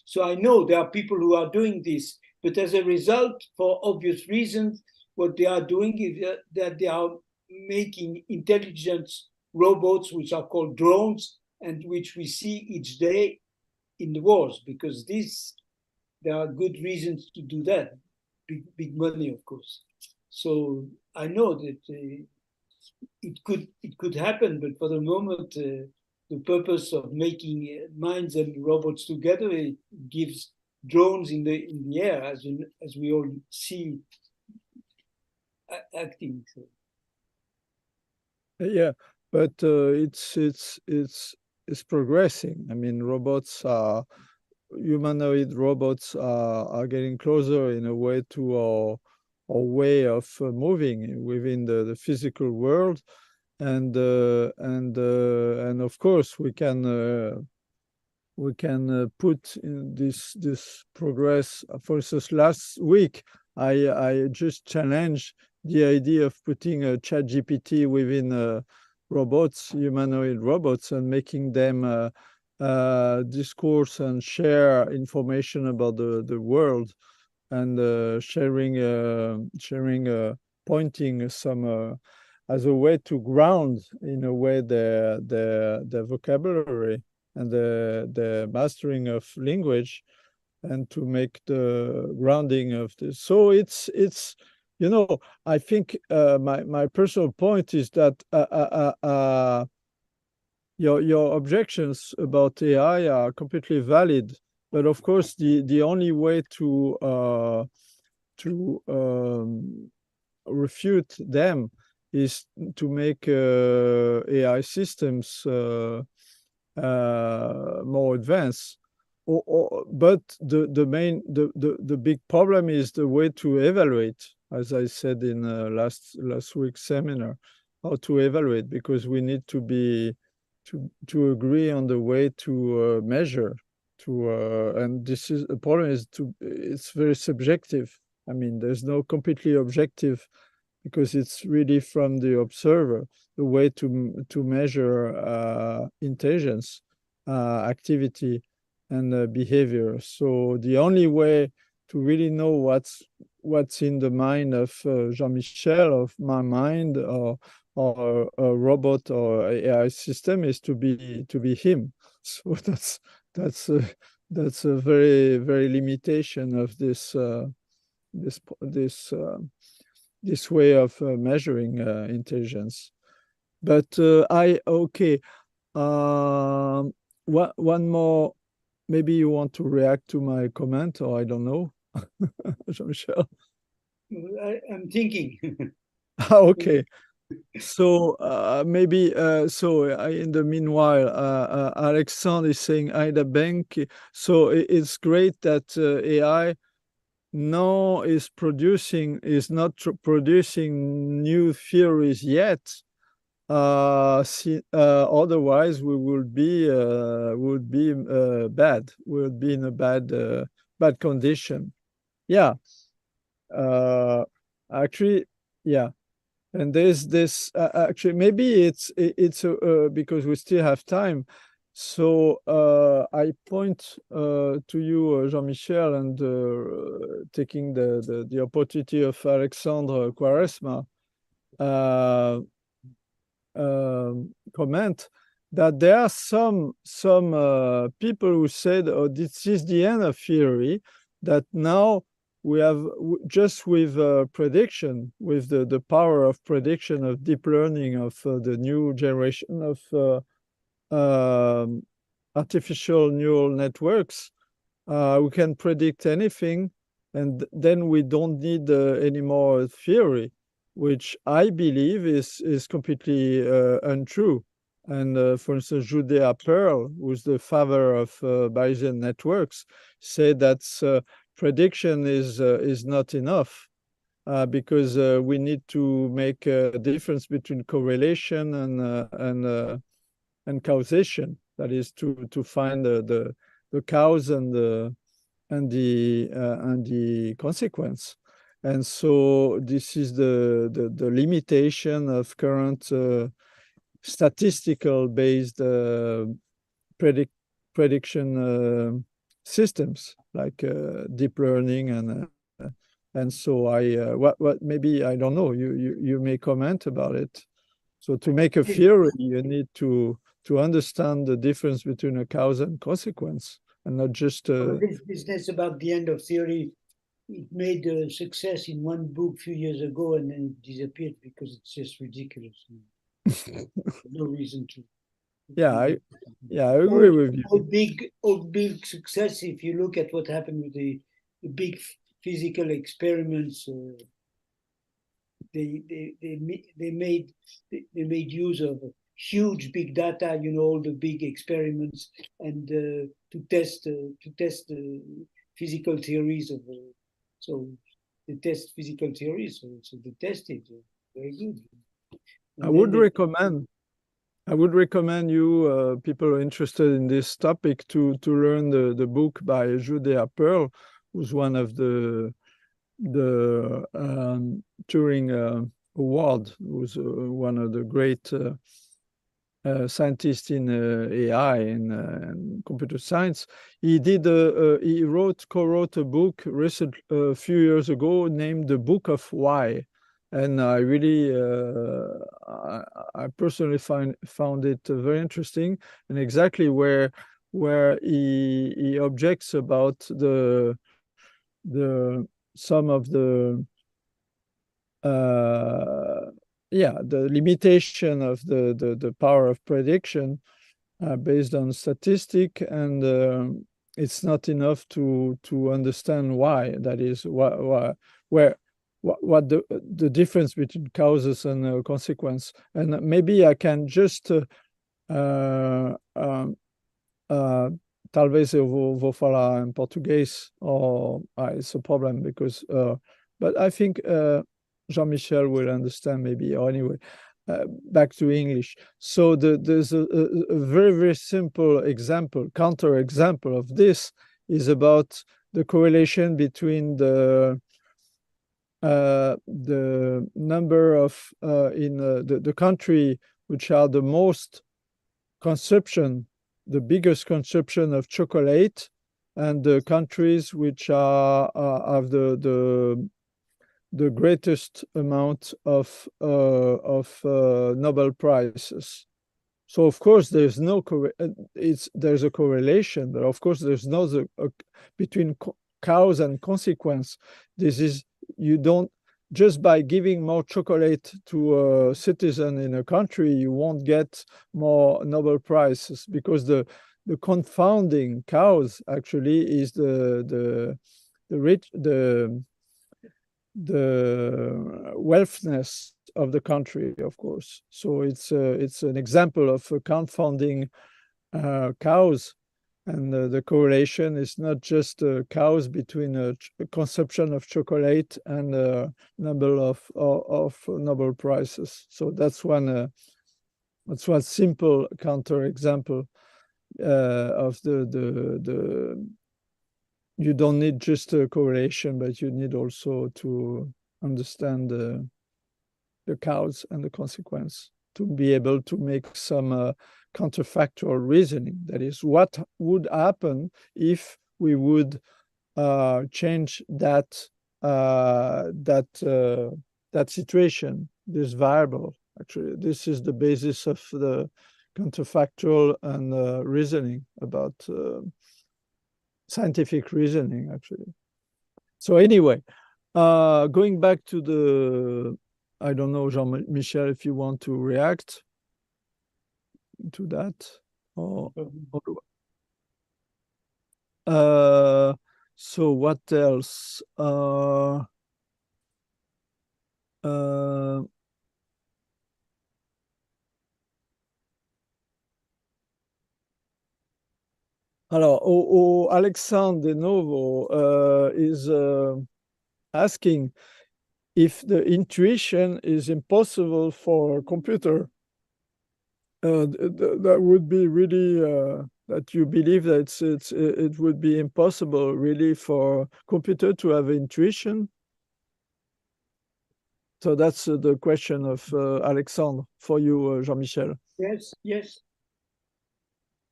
So I know there are people who are doing this, but as a result, for obvious reasons, what they are doing is that they are making intelligent robots, which are called drones, and which we see each day. in the wars, because there are good reasons to do that. Big money, of course. So I know that it could happen, but for the moment, the purpose of making minds and robots together, it gives drones in the air, as we all see acting. So. Yeah, but it's progressing. I mean, humanoid robots are getting closer in a way to our way of moving within the physical world, and of course we can put in this progress. For instance, last week I just challenged the idea of putting a ChatGPT within robots, humanoid robots, and making them discourse and share information about the world, and pointing some as a way to ground in a way their vocabulary and the mastering of language, and to make the grounding of this. So it's I think my personal point is that your objections about AI are completely valid, but of course the only way to refute them is to make AI systems more advanced. But the big problem is the way to evaluate, as I said in last week's seminar, how to evaluate, because we need to agree on the way to measure, and this is the problem. It's very subjective. I mean, there's no completely objective, because it's really from the observer the way to measure intelligence, activity, and behavior. So the only way to really know what's in the mind of Jean-Michel, of my mind, or a robot or AI system, is to be him. So that's a very, very limitation of this way of measuring intelligence. But one more. Maybe you want to react to my comment, or I don't know, Jean-Michel. I'm thinking. Okay. So maybe in the meanwhile, Alexandre is saying Ida Bank. So it's great that AI now is not producing new theories yet. Otherwise we would be bad. We would be in a bad condition. Yeah. Actually, yeah. And there's this actually, maybe it's because we still have time. So I point to you, Jean-Michel, and taking the opportunity of Alexandre Quaresma comment, that there are some people who said, oh, this is the end of theory, that now we have just with prediction, with the power of prediction of deep learning, of the new generation of artificial neural networks, we can predict anything, and then we don't need any more theory, which I believe is completely untrue. And for instance, Judea Pearl, who's the father of Bayesian networks, said that prediction is not enough, because we need to make a difference between correlation and causation. That is to find the cause and the consequence. And so this is the limitation of current statistical based prediction systems like deep learning, and so what maybe, I don't know, you may comment about it. So to make a theory, you need to understand the difference between a cause and consequence, and not just This business about the end of theory, it made a success in one book a few years ago, and then it disappeared because it's just ridiculous. No reason to. yeah, I agree with you. All big success. If you look at what happened with the big physical experiments, they made use of huge big data. You know, all the big experiments, and to test physical theories of. So they test physical theories. So they tested very good. I would recommend you, people who are interested in this topic, to learn the book by Judea Pearl, who's one of the Turing Award, who's one of the great scientists in AI and computer science. He co-wrote a book a few years ago named The Book of Why. And I really, I personally found it very interesting, and exactly where he objects about some of the the limitation of the power of prediction based on statistic, and it's not enough to understand why. That is what the difference between causes and consequence. And maybe I can just talvez eu vou falar em português, or it's a problem because but I think Jean-Michel will understand maybe, or anyway, back to English. So there's a very, very simple example, counter example of this is about the correlation between the number of in the country which are the most the biggest consumption of chocolate, and the countries which are have the greatest amount of Nobel Prizes. So of course there's there's a correlation, but of course there's no between cause and consequence. This is, you don't, just by giving more chocolate to a citizen in a country, you won't get more Nobel Prizes, because the confounding cause actually is the wealthiness of the country, of course. So it's an example of a confounding cause. And the correlation is not just a cause between a consumption of chocolate and a number of Nobel Prizes. So that's one simple counter example of the you don't need just a correlation, but you need also to understand the cause and the consequence to be able to make some counterfactual reasoning. That is, what would happen if we would change that situation, this variable. Actually, this is the basis of the counterfactual and reasoning about scientific reasoning, actually. So anyway, going back to the, I don't know, Jean-Michel, if you want to react to that, or so what else? Alors, Alexandre de Novo is asking if the intuition is impossible for a computer. That would be really that you believe that it would be impossible really for a computer to have intuition. So that's the question of Alexandre for you, Jean-Michel.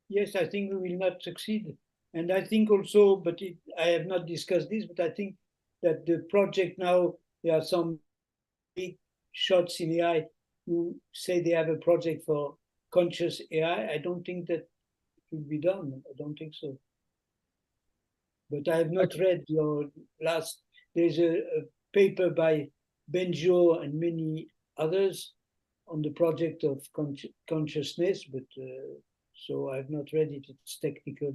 Yes, I think we will not succeed. And I think also, but I have not discussed this, but I think that the project now, there are some big shots in AI who say they have a project for conscious AI. I don't think that it will be done. I don't think so. But I have not read your last. There's a paper by Benjo and many others on the project of consciousness, but so I've not read it. It's technical.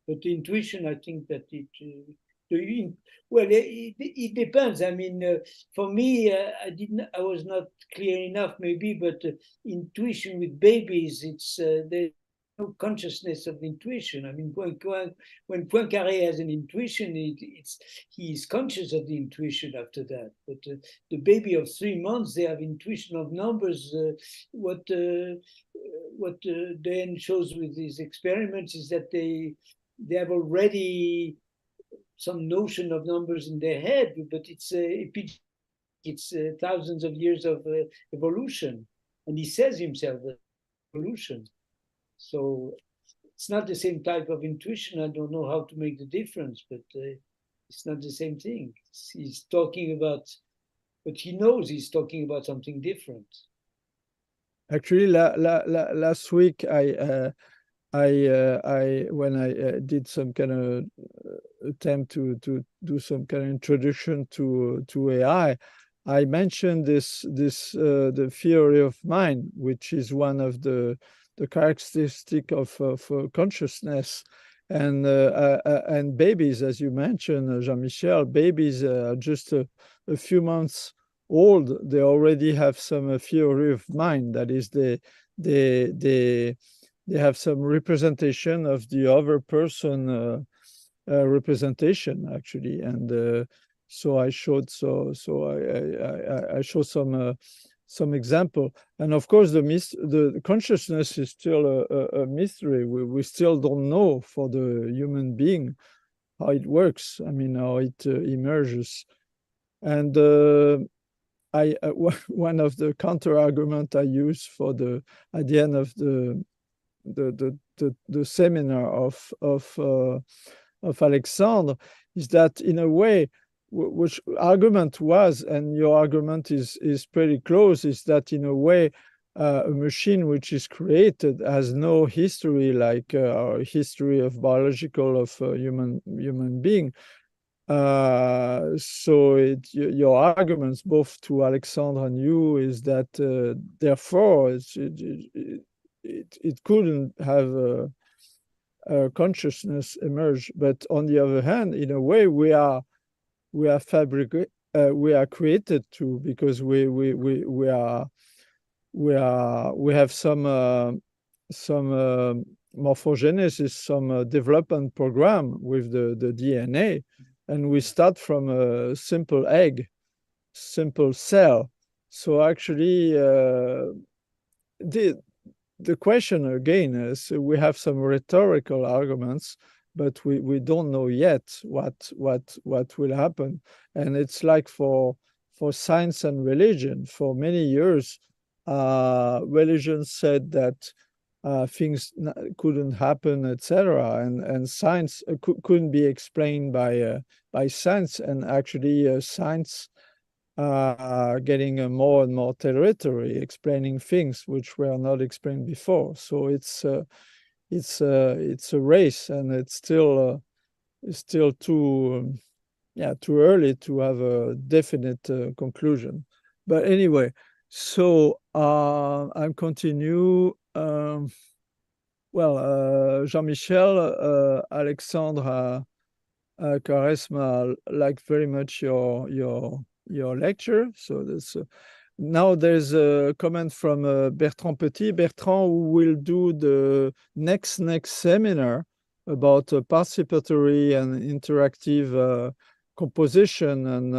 But the intuition, I think that it depends. I mean, for me, I was not clear enough, maybe, but intuition with babies, it's there's no consciousness of intuition. I mean, when Poincaré has an intuition, he's conscious of the intuition after that. But the baby of 3 months, they have intuition of numbers. What Dan shows with these experiments is that they have already some notion of numbers in their head, but it's thousands of years of evolution, and he says himself that evolution. So it's not the same type of intuition. I don't know how to make the difference, but it's not the same thing. He's talking about, but he knows he's talking about something different. Actually, last week when I did some kind of attempt to do some kind of introduction to AI, I mentioned the theory of mind, which is one of the characteristic of consciousness, and babies, as you mentioned, Jean-Michel, babies are just a few months old. They already have some theory of mind. That is, they have some representation of the other person representation, actually, and so I showed I showed some example, and of course the consciousness is still a mystery. We still don't know for the human being how it works. I mean, how it emerges, and one of the counter argument I use at the end of the seminar of Alexandre is that, in a way, which argument was, and your argument is pretty close, is that in a way a machine which is created has no history like our history of biological of human being. So your arguments, both to Alexandre and you, is that therefore it couldn't have a consciousness emerge. But on the other hand, in a way, we are created to, because we have some morphogenesis, some development program with the DNA, and we start from a simple egg, simple cell. So actually, the question again is, we have some rhetorical arguments, but we don't know yet what will happen. And it's like for science and religion, for many years, religion said that things couldn't happen, etc., and science couldn't be explained by science, and actually science getting more and more territory, explaining things which were not explained before. So it's a race, and it's still too early to have a definite conclusion. But anyway, so I'll continue. Jean-Michel, Alexandre, Quaresma, like very much your lecture. So now there's a comment from Bertrand Petit. Bertrand, who will do the next seminar about participatory and interactive composition and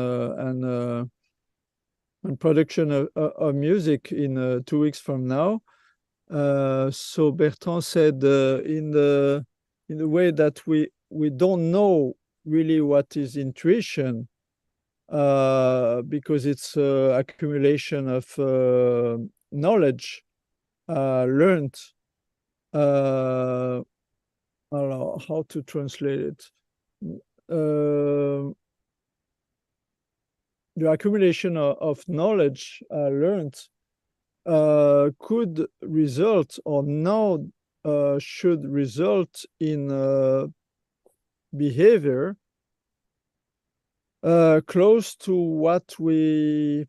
production of music in 2 weeks from now. So Bertrand said, in the way that we don't know really what is intuition, because it's accumulation of knowledge learned. How to translate it? The accumulation of knowledge learned could result, or now should result, in behavior close to what we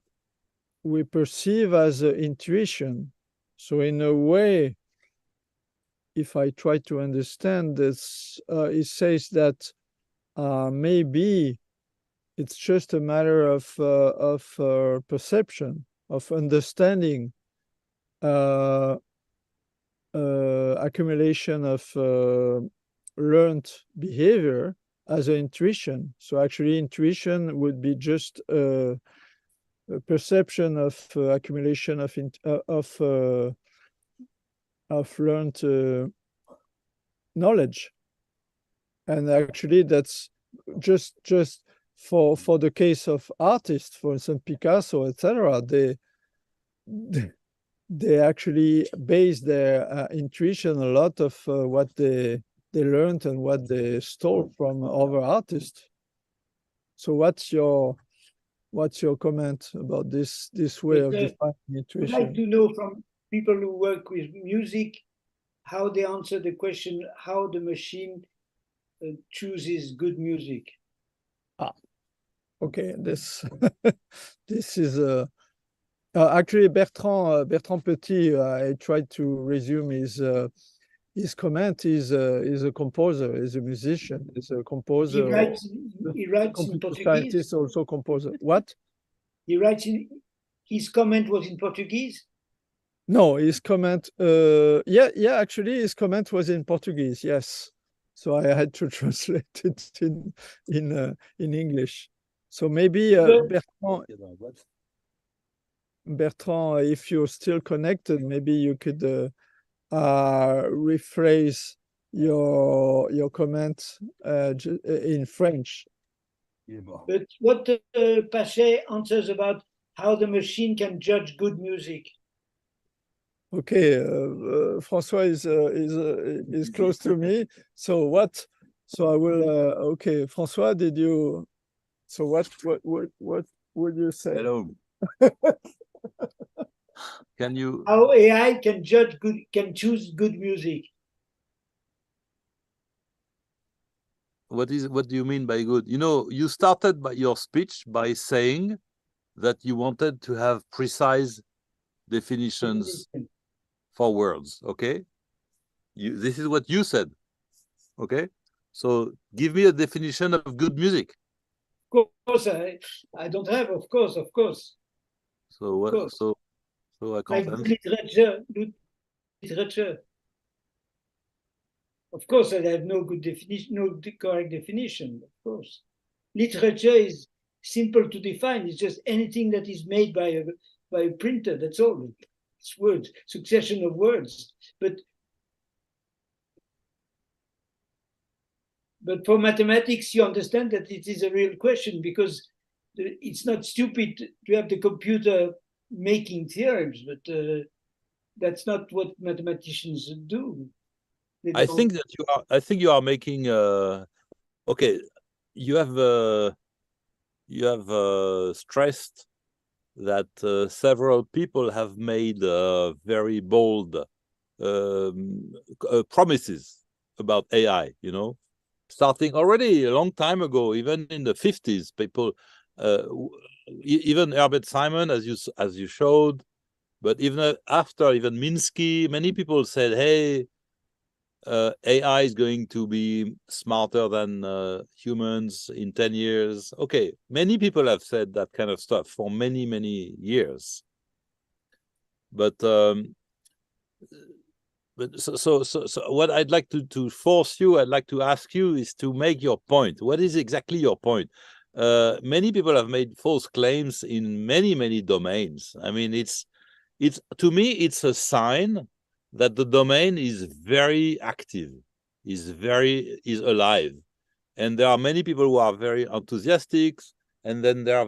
perceive as intuition. So in a way, if I try to understand this, it says that maybe it's just a matter of perception, of understanding, accumulation of learned behavior as an intuition. So actually, intuition would be just a perception of accumulation of learned knowledge, and actually that's just for the case of artists, for instance, Picasso, etc. They actually base their intuition a lot of what they learned and what they stole from other artists. So what's your comment about this way of defining intuition? I'd like to know from people who work with music how they answer the question how the machine chooses good music. Okay, this this is actually Bertrand Petit. I tried to resume his comment. He's a composer, he's a musician, he's a composer. He writes in Portuguese. Scientist, also composer. What? He writes in. His comment was in Portuguese. No, his comment. Yeah. Actually, his comment was in Portuguese. Yes, so I had to translate it in English. So maybe Bertrand, if you're still connected, maybe you could rephrase your comment in French. But what Pachet answers about how the machine can judge good music. Okay, François is close to me. So what? So I will. Okay, François, did you? So what would you say? Hello. Can you? How AI can choose good music? What do you mean by good? You know, you started by your speech by saying that you wanted to have precise definitions for words. Okay, this is what you said. Okay, so give me a definition of good music. Of course, I don't have. Of course. So what? Course. So I can't. Like literature. Of course, I have no good definition, no correct definition. Of course, literature is simple to define. It's just anything that is made by a printer. That's all. It's words, succession of words. But for mathematics, you understand that it is a real question because it's not stupid to have the computer making theorems, but that's not what mathematicians do. I think you are making. Okay, you have stressed that several people have made very bold promises about AI. You know, starting already a long time ago, even in the 50s, people, even Herbert Simon, as you showed, but even after, even Minsky, many people said, "Hey, AI is going to be smarter than humans in 10 years." Okay, many people have said that kind of stuff for many, many years. But so what I'd like to force you, I'd like to ask you is to make your point. What is exactly your point? Many people have made false claims in many, many domains. I mean, it's to me, it's a sign that the domain is very active, is alive. And there are many people who are very enthusiastic, and then there are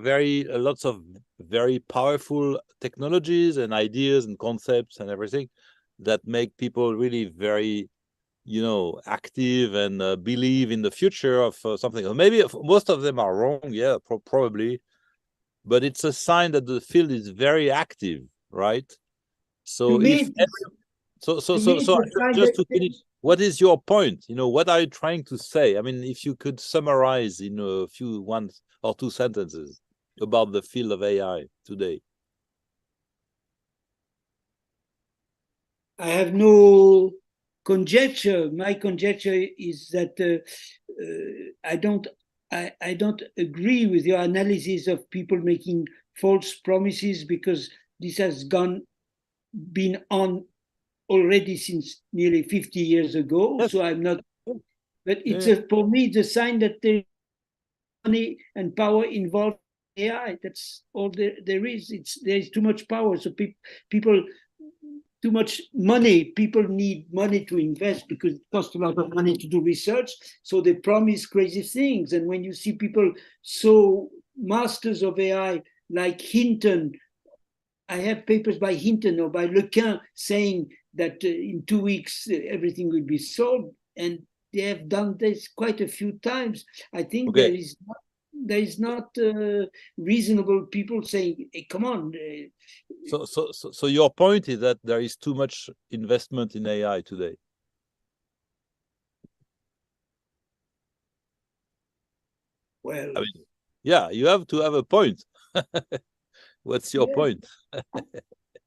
lots of very powerful technologies and ideas and concepts and everything that make people really very, active and believe in the future of something. Maybe most of them are wrong, yeah, probably, but it's a sign that the field is very active, right? So just to finish, what is your point? You know, what are you trying to say? I mean, if you could summarize in a few one or two sentences about the field of AI today. I have no conjecture. My conjecture is that I don't agree with your analysis of people making false promises, because this has been on already since nearly 50 years ago. Yes. So I'm not, but it's Yeah. for me, it's a sign that there's money and power involved in AI. That's all there is. There's too much power. So people, too much money. People need money to invest because it costs a lot of money to do research. So they promise crazy things. And when you see people so masters of AI like Hinton, I have papers by Hinton or by Lequin saying that in 2 weeks everything will be solved, and they have done this quite a few times. I think Okay. there is not reasonable people saying, hey, come on. So your point is that there is too much investment in AI today. Well, I mean, yeah, you have to have a point. What's your yeah. point?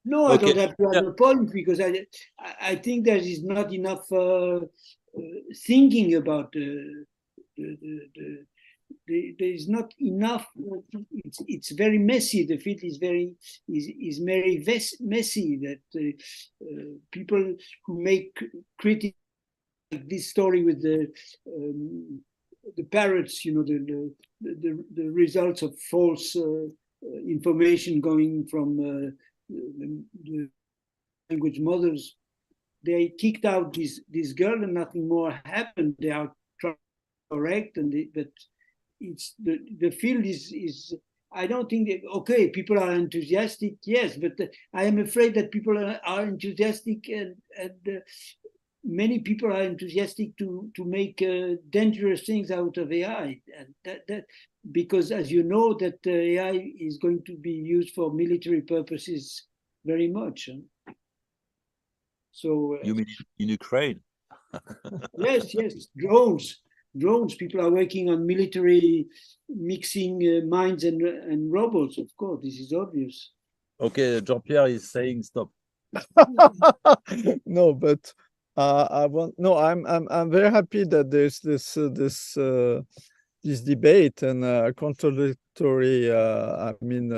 No, I Okay. don't have to have a point, because I think there is not enough thinking about there is not enough. It's very messy. The field is very messy. That people who make critics like this story with the parrots, you know, the results of false information going from the language models. They kicked out this girl and nothing more happened. They are correct, but it's the field is. I don't think that, okay, people are enthusiastic, yes, but I am afraid that people are enthusiastic, and many people are enthusiastic to make dangerous things out of AI, and that because, as you know, that AI is going to be used for military purposes very much. So You mean in Ukraine? yes, drones. People are working on military mixing mines and robots. Of course, this is obvious. Okay, Jean-Pierre is saying stop. No, but I want no. I'm very happy that there's this debate and contradictory. I mean,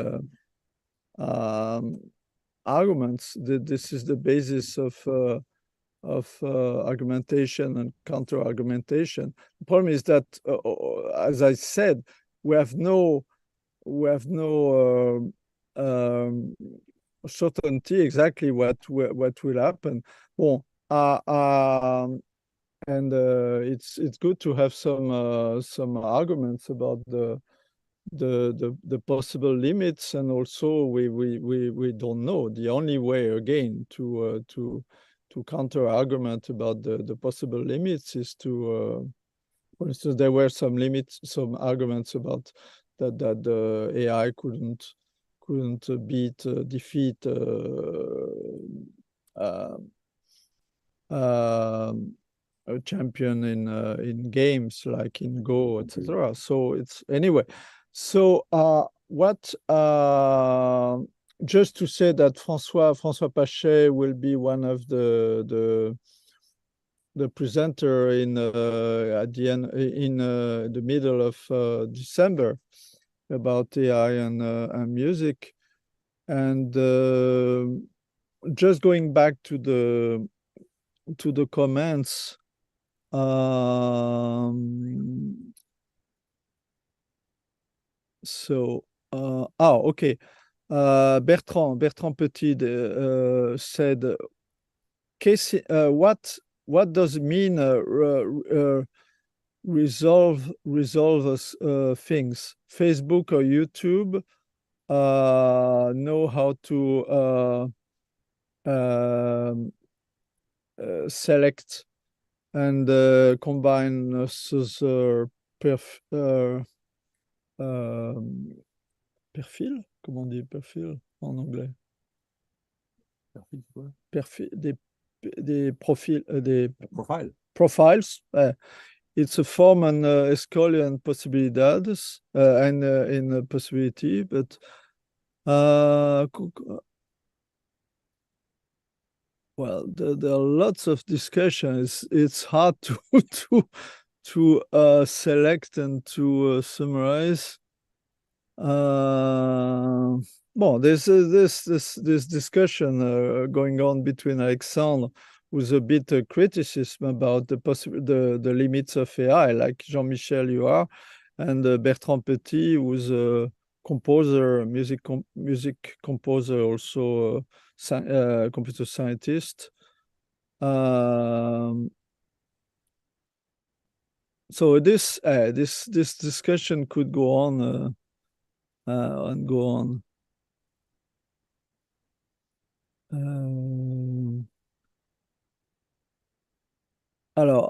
arguments. This is the basis of argumentation and counter argumentation. The problem is that, as I said, we have no certainty exactly what will happen. Well, and it's good to have some arguments about the possible limits, and also we don't know. The only way, again, to counter argument about the possible limits is to for instance, there were some arguments about that the AI couldn't defeat a champion in games like in Go, etc. So it's anyway. So what just to say that François Pachet will be one of the presenter in at the end in the middle of December about AI and music, and just going back to the comments. So okay. Bertrand Petit said, Casey, what does it mean resolve things? Facebook or YouTube know how to select and combine perfil? Comment on dit perfil en anglais? Perfil, c'est quoi? Profile. profiles. It's a form and escolha and possibilidades and in a possibility, but well, there are lots of discussions. It's hard to select and to summarize. Well, there's this discussion going on between Alexandre, who's a bit criticism about the limits of AI, like Jean-Michel you are, and Bertrand Petit, who's a composer, music composer, also computer scientist. So this discussion could go on and go on. Alors,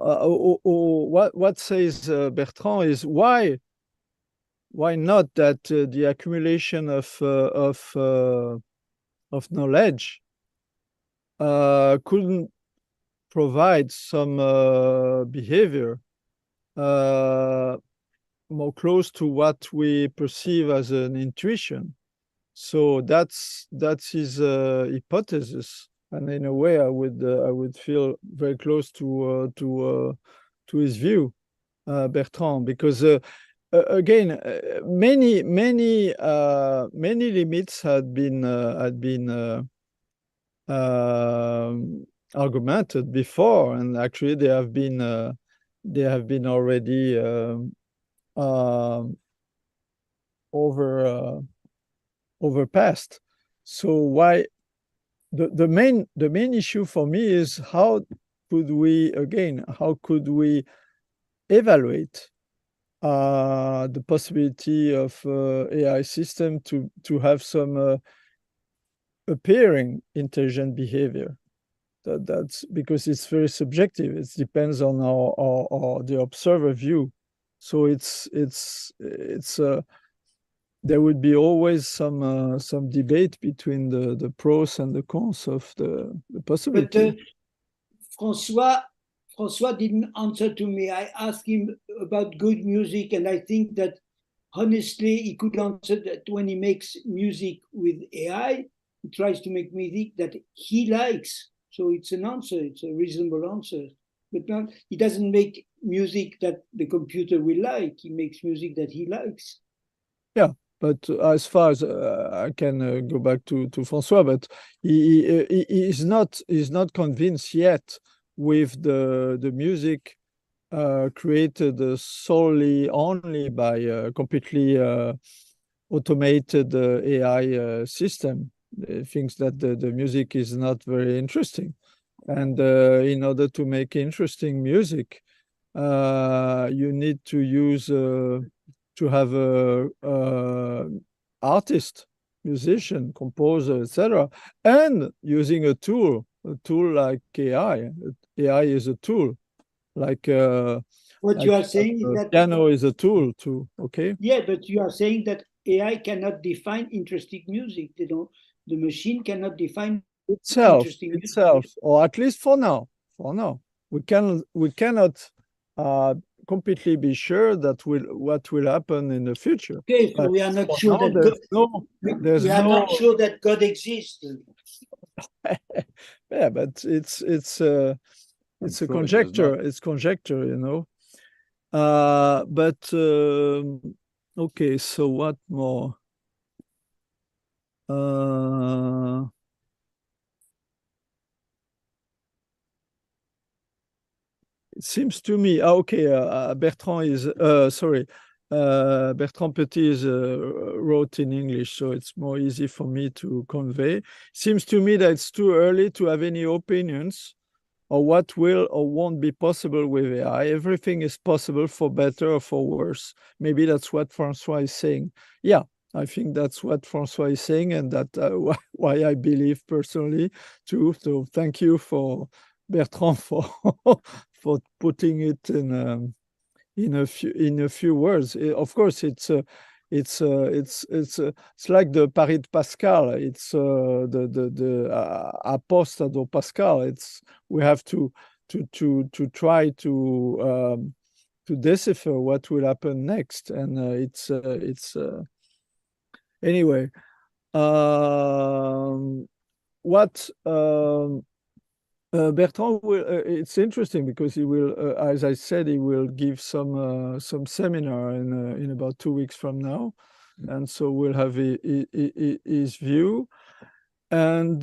what says Bertrand is why not that the accumulation of knowledge couldn't provide some behavior more close to what we perceive as an intuition. So that's his hypothesis, and in a way, I would feel very close to his view, Bertrand, because again, many limits had been argumented before, and actually they have been already overpassed. So why the main issue for me is how could we evaluate the possibility of AI system to have some appearing intelligent behavior. That's because it's very subjective. It depends on the observer view. So there would be always some debate between the pros and the cons of the possibility. But François didn't answer to me. I asked him about good music, and I think that honestly he could answer that when he makes music with AI, he tries to make music that he likes. So it's an answer. It's a reasonable answer. But not, he doesn't make music that the computer will like. He makes music that he likes. Yeah, but as far as I can go back to François, but he is not convinced yet with the music created solely only by completely automated AI system. He thinks that the music is not very interesting, and in order to make interesting music, you need to use to have a artist, musician, composer, etc., and using a tool like AI. AI is a tool, like what you are saying is that piano is a tool too. Okay. Yeah, but you are saying that AI cannot define interesting music. The machine cannot define itself, or at least for now. We cannot completely be sure that what will happen in the future. Okay, so we are not sure that not sure that God exists. Yeah, but it's a conjecture. It's conjecture, you know. But okay, so what more? It seems to me, okay, Bertrand Petit wrote in English, so it's more easy for me to convey. Seems to me that it's too early to have any opinions on what will or won't be possible with AI. Everything is possible for better or for worse. Maybe that's what François is saying. Yeah, I think that's what François is saying, and that's why I believe personally too. So thank you for Bertrand for putting it in a few words. Of course, it's it's like the Paris de Pascal. It's the aposta do Pascal. It's we have to try to decipher what will happen next, and anyway. What Bertrand will, it's interesting because he will, as I said, he will give some seminar in about 2 weeks from now, and so we'll have his view. And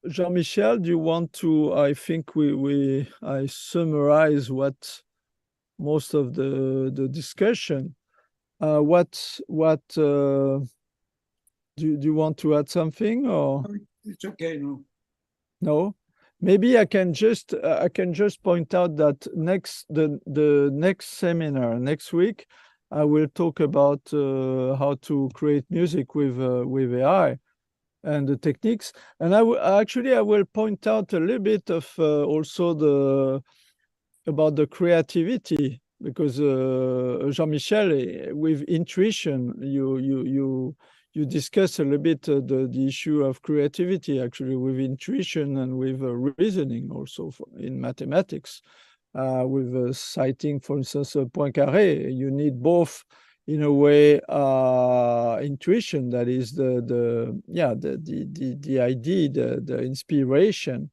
Jean-Michel, do you want to? I think I summarize what most of the discussion. What do you want to add something or? It's okay, no. No, maybe I can just point out that the next seminar next week, I will talk about how to create music with AI and the techniques, and I will point out a little bit of also about the creativity, because Jean-Michel, with intuition, you discuss a little bit the issue of creativity, actually, with intuition and with reasoning also in mathematics, with citing, for instance, Poincaré. You need both, in a way, intuition, that is the idea, the inspiration,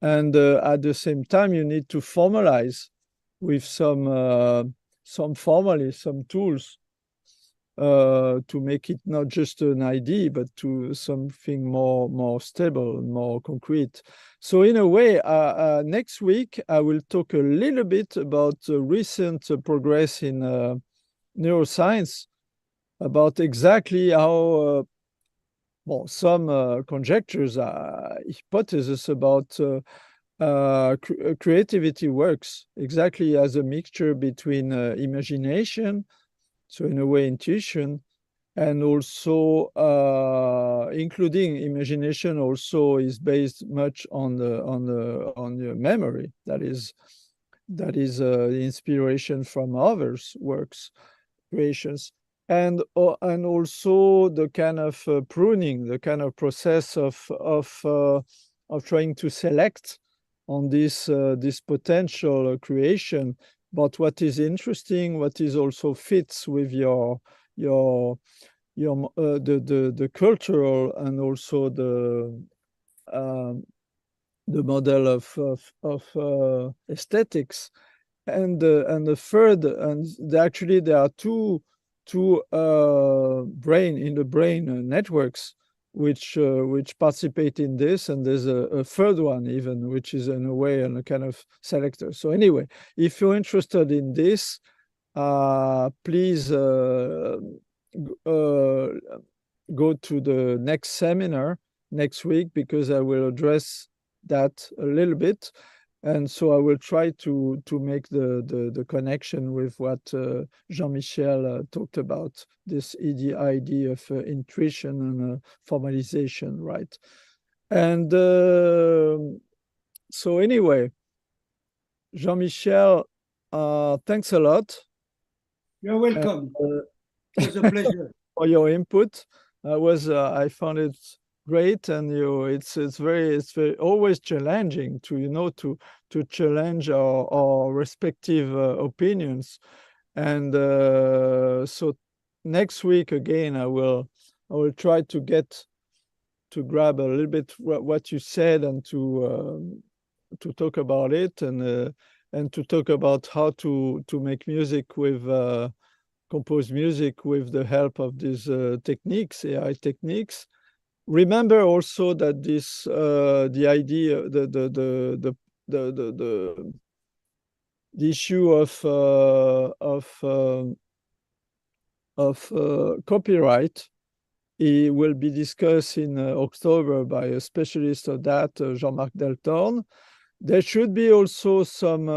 and at the same time you need to formalize with some formalists, some tools, to make it not just an idea, but to something more stable, more concrete. So in a way, next week, I will talk a little bit about recent progress in neuroscience, about exactly how, some conjectures, hypotheses about creativity works exactly as a mixture between imagination, so in a way intuition, and also including imagination also is based much on the memory, that is the inspiration from others' works, creations, and also the kind of pruning, the kind of process of trying to select on this potential creation. But what is interesting, what is also fits with the cultural and also the model of aesthetics, and the third, and actually there are two brain networks which participate in this, and there's a third one even, which is in a way a kind of selector. So anyway, if you're interested in this, please go to the next seminar next week, because I will address that a little bit. And so I will try to make the connection with what Jean-Michel talked about, this idea of intuition and formalization, right? And so anyway, Jean-Michel, thanks a lot. You're welcome. It was a pleasure. For your input. I found it great, and it's very always challenging to challenge our respective opinions. And so next week again, I will try to grab a little bit what you said, and to talk about it, and to talk about how to make music with compose music with the help of these techniques, AI techniques. Remember also that this the idea, the issue of copyright, it will be discussed in October by a specialist of that, Jean-Marc Deltorne. There should be also some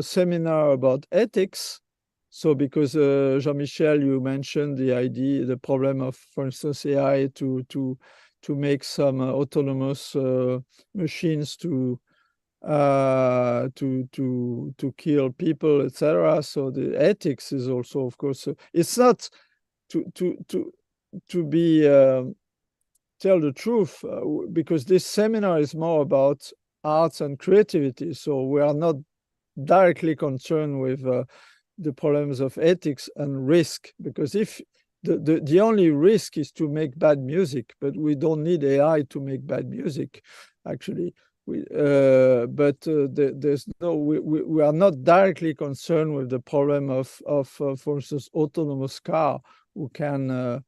seminar about ethics. So because Jean-Michel, you mentioned the problem of, for instance, AI to make some autonomous machines to to kill people, etc. So the ethics is also, of course, it's not to be tell the truth, because this seminar is more about arts and creativity. So we are not directly concerned with the problems of ethics and risk, because if the only risk is to make bad music, but we don't need AI to make bad music, actually. There's no, we are not directly concerned with the problem of for instance, autonomous car who can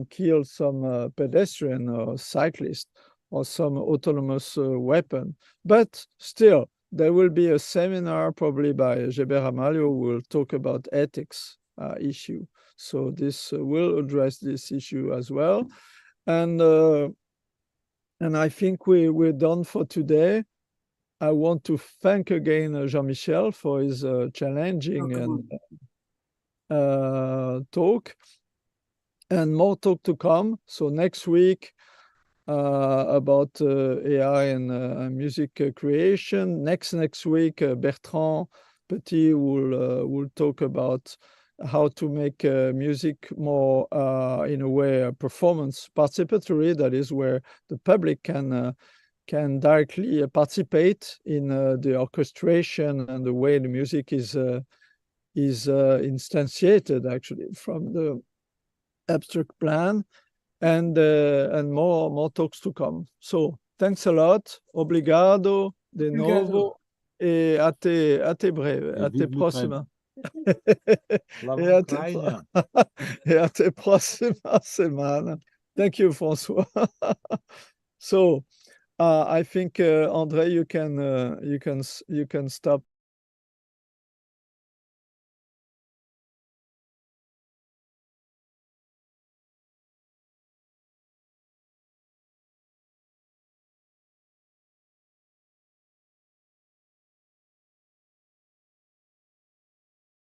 kill some pedestrian or cyclist, or some autonomous weapon. But still, there will be a seminar probably by Geber Ramalho who will talk about ethics issue. So this will address this issue as well. And I think we're done for today. I want to thank again Jean-Michel for his challenging talk, and more talk to come. So next week about AI and music creation. Next week, Bertrand Petit will talk about how to make music more, in a way, performance participatory. That is where the public can directly participate in the orchestration and the way the music is instantiated, actually, from the abstract plan, and more talks to come. So thanks a lot. Obrigado de novo. E até breve. Até próxima. E até próxima semana. Thank you, François. So I think André, you can stop